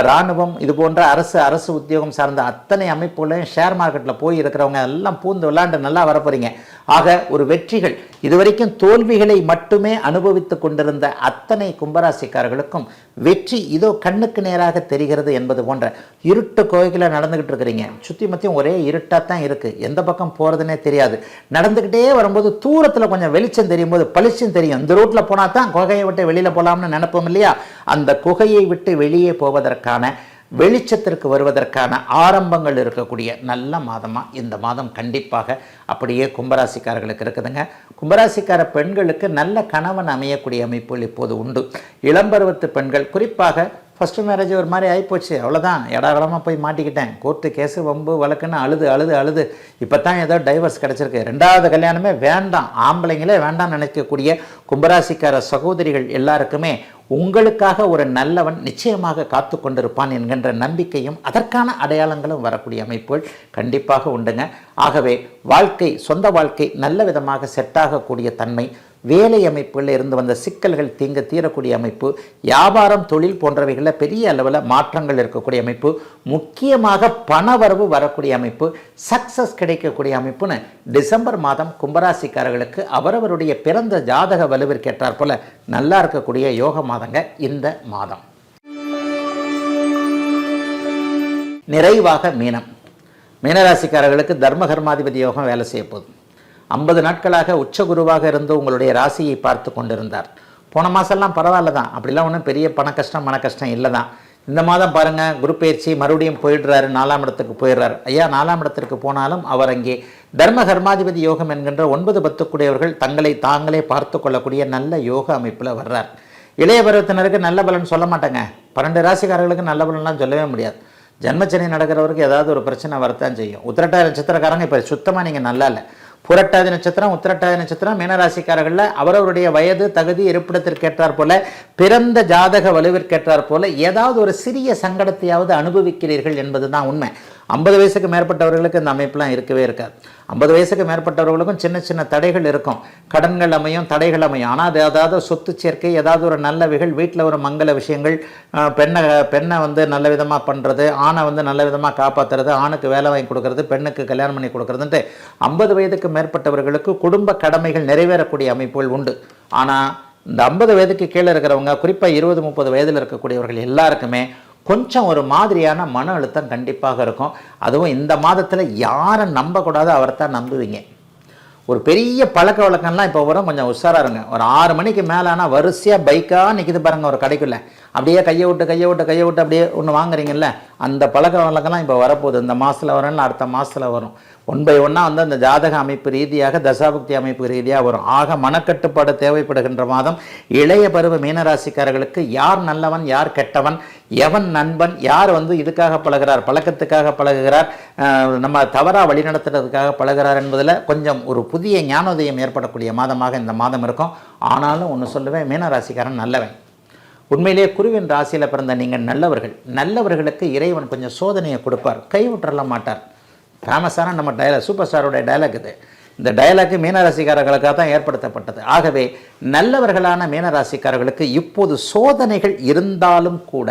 Speaker 1: இராணுவம் இது போன்ற அரசு உத்தியோகம் சார்ந்த அத்தனை அமைப்புகளையும் ஷேர் மார்க்கெட்டில் போய் இருக்கிறவங்க எல்லாம் பூந்து விளாண்டு நல்லா வரப்போறீங்க. ஆக ஒரு வெற்றிகள். இதுவரைக்கும் தோல்விகளை மட்டுமே அனுபவித்து கொண்டிருந்த அத்தனை கும்பராசிக்காரர்களுக்கும் வெற்றி இதோ கண்ணுக்கு நேராக தெரிகிறது என்பது போன்ற இருட்டு கோயிலில் நடந்துக்கிட்டு இருக்கிறீங்க. சுற்றி மத்தியும் ஒரே இருட்டாக தான் இருக்குது. எந்த பக்கம் போகிறதுனே தெரியாது. நடந்துக்கிட்டே வரும்போது தூரத்தில் கொஞ்சம் வெளிச்சம் தெரியும் போது பளிச்சும் தெரியும். இந்த ரூட்டில் போனால் தான் குகையை விட்டு வெளியில் போகலாம்னு நினைப்போம் இல்லையா? அந்த குகையை விட்டு வெளியே போவதற்கான, வெளிச்சத்திற்கு வருவதற்கான ஆரம்பங்கள் இருக்கக்கூடிய நல்ல மாதமாக இந்த மாதம் கண்டிப்பாக அப்படியே கும்பராசிக்காரர்களுக்கு இருக்குதுங்க. கும்பராசிக்கார பெண்களுக்கு நல்ல கணவன் அமையக்கூடிய அமைப்புகள் இப்போது உண்டு. இளம்பருவத்து பெண்கள், குறிப்பாக ஃபஸ்ட்டு மேரேஜ் ஒரு மாதிரி ஆகிப்போச்சு, அவ்வளோதான், இடகாலமாக போய் மாட்டிக்கிட்டேன், கோர்ட்டு கேஸு, வம்பு வழக்குன்னு அழுது இப்போ தான் ஏதோ டைவர்ஸ் கிடச்சிருக்கு, 2வது கல்யாணமே வேண்டாம், ஆம்பளைங்களே வேண்டாம் நினைக்கக்கூடிய கும்பராசிக்கார சகோதரிகள் எல்லாருக்குமே உங்களுக்காக ஒரு நல்லவன் நிச்சயமாக காத்து கொண்டிருப்பான் என்கின்ற நம்பிக்கையும் அதற்கான அடையாளங்களும் வரக்கூடிய அமைப்புகள் கண்டிப்பாக உண்டுங்க. ஆகவே வாழ்க்கை, சொந்த வாழ்க்கை நல்ல விதமாக செட் ஆகக்கூடிய தன்மை, வேலை அமைப்புகளில் இருந்து வந்த சிக்கல்கள் தீரக்கூடிய அமைப்பு, வியாபாரம், தொழில் போன்றவைகளில் பெரிய அளவில் மாற்றங்கள் இருக்கக்கூடிய அமைப்பு, முக்கியமாக பணவரவு வரக்கூடிய அமைப்பு, சக்சஸ் கிடைக்கக்கூடிய அமைப்புன்னு டிசம்பர் மாதம் கும்பராசிக்காரர்களுக்கு அவரவருடைய பிறந்த ஜாதக வலுவிற்கேற்றார் போல நல்லா இருக்கக்கூடிய யோக மாதங்க இந்த மாதம். நிறைவாக மீனராசிக்காரர்களுக்கு தர்ம கர்மாதிபதி யோகம் வேலை செய்ய போகுது. 50 நாட்களாக உச்சகுருவாக இருந்து உங்களுடைய ராசியை பார்த்து கொண்டிருந்தார். போன மாதம்லாம் பரவாயில்ல தான், அப்படிலாம் ஒன்றும் பெரிய பண கஷ்டம் இல்லை தான். இந்த மாதம் பாருங்கள், குரு பயிற்சி மறுபடியும் போயிடுறாரு, 4ஆம் இடத்துக்கு போயிடுறாரு. ஐயா 4ஆம் இடத்திற்கு போனாலும் அவர் அங்கே தர்ம கர்மாதிபதி யோகம் என்கின்ற 9, 10 கூடியவர்கள் தங்களை தாங்களே பார்த்து கொள்ளக்கூடிய நல்ல யோக அமைப்பில் வர்றார். இளைய பருவத்தினருக்கு நல்ல பலன் சொல்ல மாட்டாங்க. 12 ராசிக்காரர்களுக்கு நல்ல பலன்லாம் சொல்லவே முடியாது. ஜன்மச்சனி நடக்கிறவருக்கு ஏதாவது ஒரு பிரச்சனை வரத்தான் செய்யும். உத்திரட்டாதி நட்சத்திரக்காரங்க இப்போ சுத்தமாக நீங்கள் நல்லா இல்லை. புரட்டாதி நட்சத்திரம், உத்திரட்டாதி நட்சத்திரம், மீனராசிக்காரர்களில் அவரவருடைய வயது, தகுதி, இருப்பிடத்திற்கேற்றார் போல, பிறந்த ஜாதக வலுவிற்கேற்றார் போல ஏதாவது ஒரு சிறிய சங்கடத்தையாவது அனுபவிக்கிறீர்கள் என்பது தான் உண்மை. 50 வயசுக்கு மேற்பட்டவர்களுக்கு இந்த அமைப்புலாம் இருக்கவே இருக்காது. 50 வயசுக்கு மேற்பட்டவர்களுக்கும் சின்ன சின்ன தடைகள் இருக்கும். கடன்கள் அமையும், தடைகள் அமையும். ஆனால் அது ஏதாவது சொத்து சேர்க்கை, ஏதாவது ஒரு நல்லவைகள், வீட்டில் ஒரு மங்கள விஷயங்கள், பெண்ணை வந்து நல்ல விதமாக பண்ணுறது, ஆணை வந்து நல்ல விதமாக காப்பாற்றுறது, ஆணுக்கு வேலை வாங்கி கொடுக்கறது, பெண்ணுக்கு கல்யாணம் பண்ணி கொடுக்கறதுன்ட்டு 50 வயதுக்கு மேற்பட்டவர்களுக்கு குடும்ப கடமைகள் நிறைவேறக்கூடிய அமைப்புகள் உண்டு. ஆனால் இந்த 50 வயதுக்கு கீழே இருக்கிறவங்க, குறிப்பாக 20-30 வயதில் இருக்கக்கூடியவர்கள் எல்லாருக்குமே கொஞ்சம் ஒரு மாதிரியான மன அழுத்தம் கண்டிப்பாக இருக்கும். அதுவும் இந்த மாதத்தில் யாரை நம்பக்கூடாது, அவரைத்தான் நம்புவீங்க. ஒரு பெரிய பழக்க வழக்கம்லாம் இப்போ வரும், கொஞ்சம் உஷாராக இருங்க. ஒரு 6 மணிக்கு மேலே ஆனால் வரிசையாக பைக்காக நிற்கிது பாருங்கள் ஒரு கடைக்குள்ளே, அப்படியே கையை விட்டு அப்படியே ஒன்று வாங்குறீங்கல்ல, அந்த பழக்க வழக்கம்லாம் இப்போ வரப்போகுது. இந்த மாதத்தில் வரல, அடுத்த மாதத்தில் வரும். 1 by 1 வந்து அந்த ஜாதக அமைப்பு ரீதியாக, தசாபுக்தி அமைப்பு ரீதியாக வரும். ஆக மனக்கட்டுப்பாடு தேவைப்படுகின்ற மாதம். இளைய பருவ மீனராசிக்காரர்களுக்கு யார் நல்லவன், யார் கெட்டவன், எவன் நண்பன், யார் வந்து இதுக்காக பழகிறார், பழக்கத்துக்காக பழகுகிறார், நம்ம தவறாக வழிநடத்துறதுக்காக பழகிறார் என்பதில் கொஞ்சம் ஒரு புதிய ஞானோதயம் ஏற்படக்கூடிய மாதமாக இந்த மாதம் இருக்கும். ஆனாலும் ஒன்று சொல்லுவேன், மீனராசிக்காரன் நல்லவன். உண்மையிலேயே குருவின் ராசியில் பிறந்த நீங்கள் நல்லவர்களுக்கு இறைவன் கொஞ்சம் சோதனையை கொடுப்பார், கைவிட்டுறல மாட்டார். ஃபேமஸான நம்ம டயலாக், சூப்பர் ஸ்டாரோடைய டைலாக் இது. இந்த டைலாக்கு மீனராசிக்காரர்களுக்காக தான் ஏற்படுத்தப்பட்டது. ஆகவே நல்லவர்களான மீனராசிக்காரர்களுக்கு இப்போது சோதனைகள் இருந்தாலும் கூட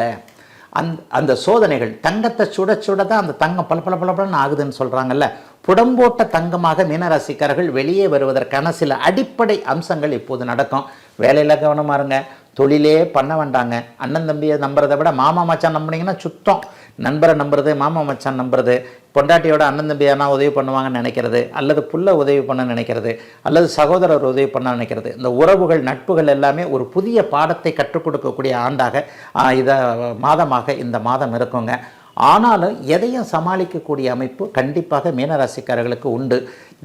Speaker 1: அந்த சோதனைகள் தங்கத்தை சுட தான் அந்த தங்கம் பளபளன்னு ஆகுதுன்னு சொல்கிறாங்கல்ல, புடம்போட்ட தங்கமாக மீனராசிக்காரர்கள் வெளியே வருவதற்கான சில அடிப்படை அம்சங்கள் இப்போது நடக்கும். வேலையில் கவனமாக இருங்க, தொழிலே பண்ண வேண்டாங்க. அண்ணன் தம்பியை நம்புறதை விட மாமா மச்சான் நம்பினீங்கன்னா சுத்தம். நண்பரை நம்புறது, மாமா மச்சான் நம்புறது, பொண்டாட்டியோட அண்ணன் தம்பி யாரா உதவி பண்ணுவாங்கன்னு நினைக்கிறது, அல்லது புள்ள உதவி பண்ண நினைக்கிறது, அல்லது சகோதரர் உதவி பண்ண நினைக்கிறது. இந்த உறவுகள், நட்புகள் எல்லாமே ஒரு புதிய பாடத்தை கற்றுக் கொடுக்கக்கூடிய ஆண்டாக மாதமாக இந்த மாதம் இருக்குங்க. ஆனாலும் எதையும் சமாளிக்கக்கூடிய அமைப்பு கண்டிப்பாக மீனராசிக்காரர்களுக்கு உண்டு.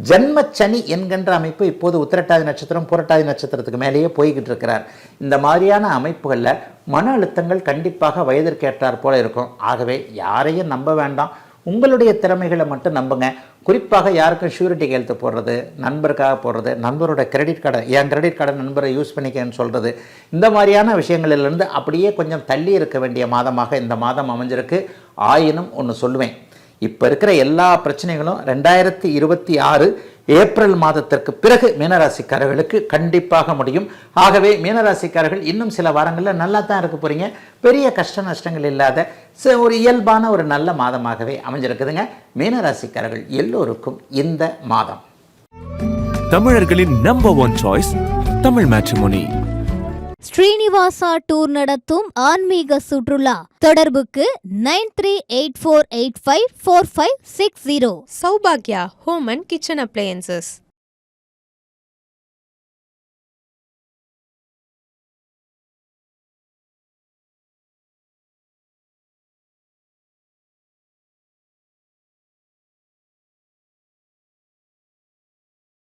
Speaker 1: ஜன்மச்சனி என்கின்ற அமைப்பு இப்போது உத்திரட்டாதி நட்சத்திரம், புரட்டாதி நட்சத்திரத்துக்கு மேலேயே போய்கிட்டு இருக்கிறார். இந்த மாதிரியான அமைப்புகளில் மன அழுத்தங்கள் கண்டிப்பாக வயதிற்கேற்றார் போல இருக்கும். ஆகவே யாரையும் நம்ப வேண்டாம், உங்களுடைய திறமைகளை மட்டும் நம்புங்க. குறிப்பாக யாருக்கும் ஷூரிட்டி கையெழுத்து போடுறது, நண்பருக்காக போடுறது, நண்பரோட கிரெடிட் கார்டை, என் கிரெடிட் கார்டை நண்பரை யூஸ் பண்ணிக்கன்னு சொல்கிறது, இந்த மாதிரியான விஷயங்களிலிருந்து அப்படியே கொஞ்சம் தள்ளி இருக்க வேண்டிய மாதமாக இந்த மாதம் அமைஞ்சிருக்கு. ஆயினும் ஒன்று சொல்லுவேன், இப்போ இருக்கிற எல்லா பிரச்சனைகளும் 2026 ஏப்ரல் மாதத்திற்கு பிறகு மீனராசிக்காரர்களுக்கு கண்டிப்பாக முடியும். ஆகவே மீனராசிக்காரர்கள் இன்னும் சில வாரங்களில் நல்லா தான் இருக்க போகிறீங்க. பெரிய கஷ்ட நஷ்டங்கள் இல்லாத ஒரு இயல்பான ஒரு நல்ல மாதமாகவே அமைஞ்சிருக்குதுங்க. மீனராசிக்காரர்கள் எல்லோருக்கும் இந்த மாதம்
Speaker 3: தமிழர்களின் number 1 choice Tamil matrimony.
Speaker 4: Srinivasa tour நடத்தும் ஆன்மீக சுற்றுலா. தொடர்புக்கு 9384854560.
Speaker 5: Saubhagya Home and Kitchen Appliances.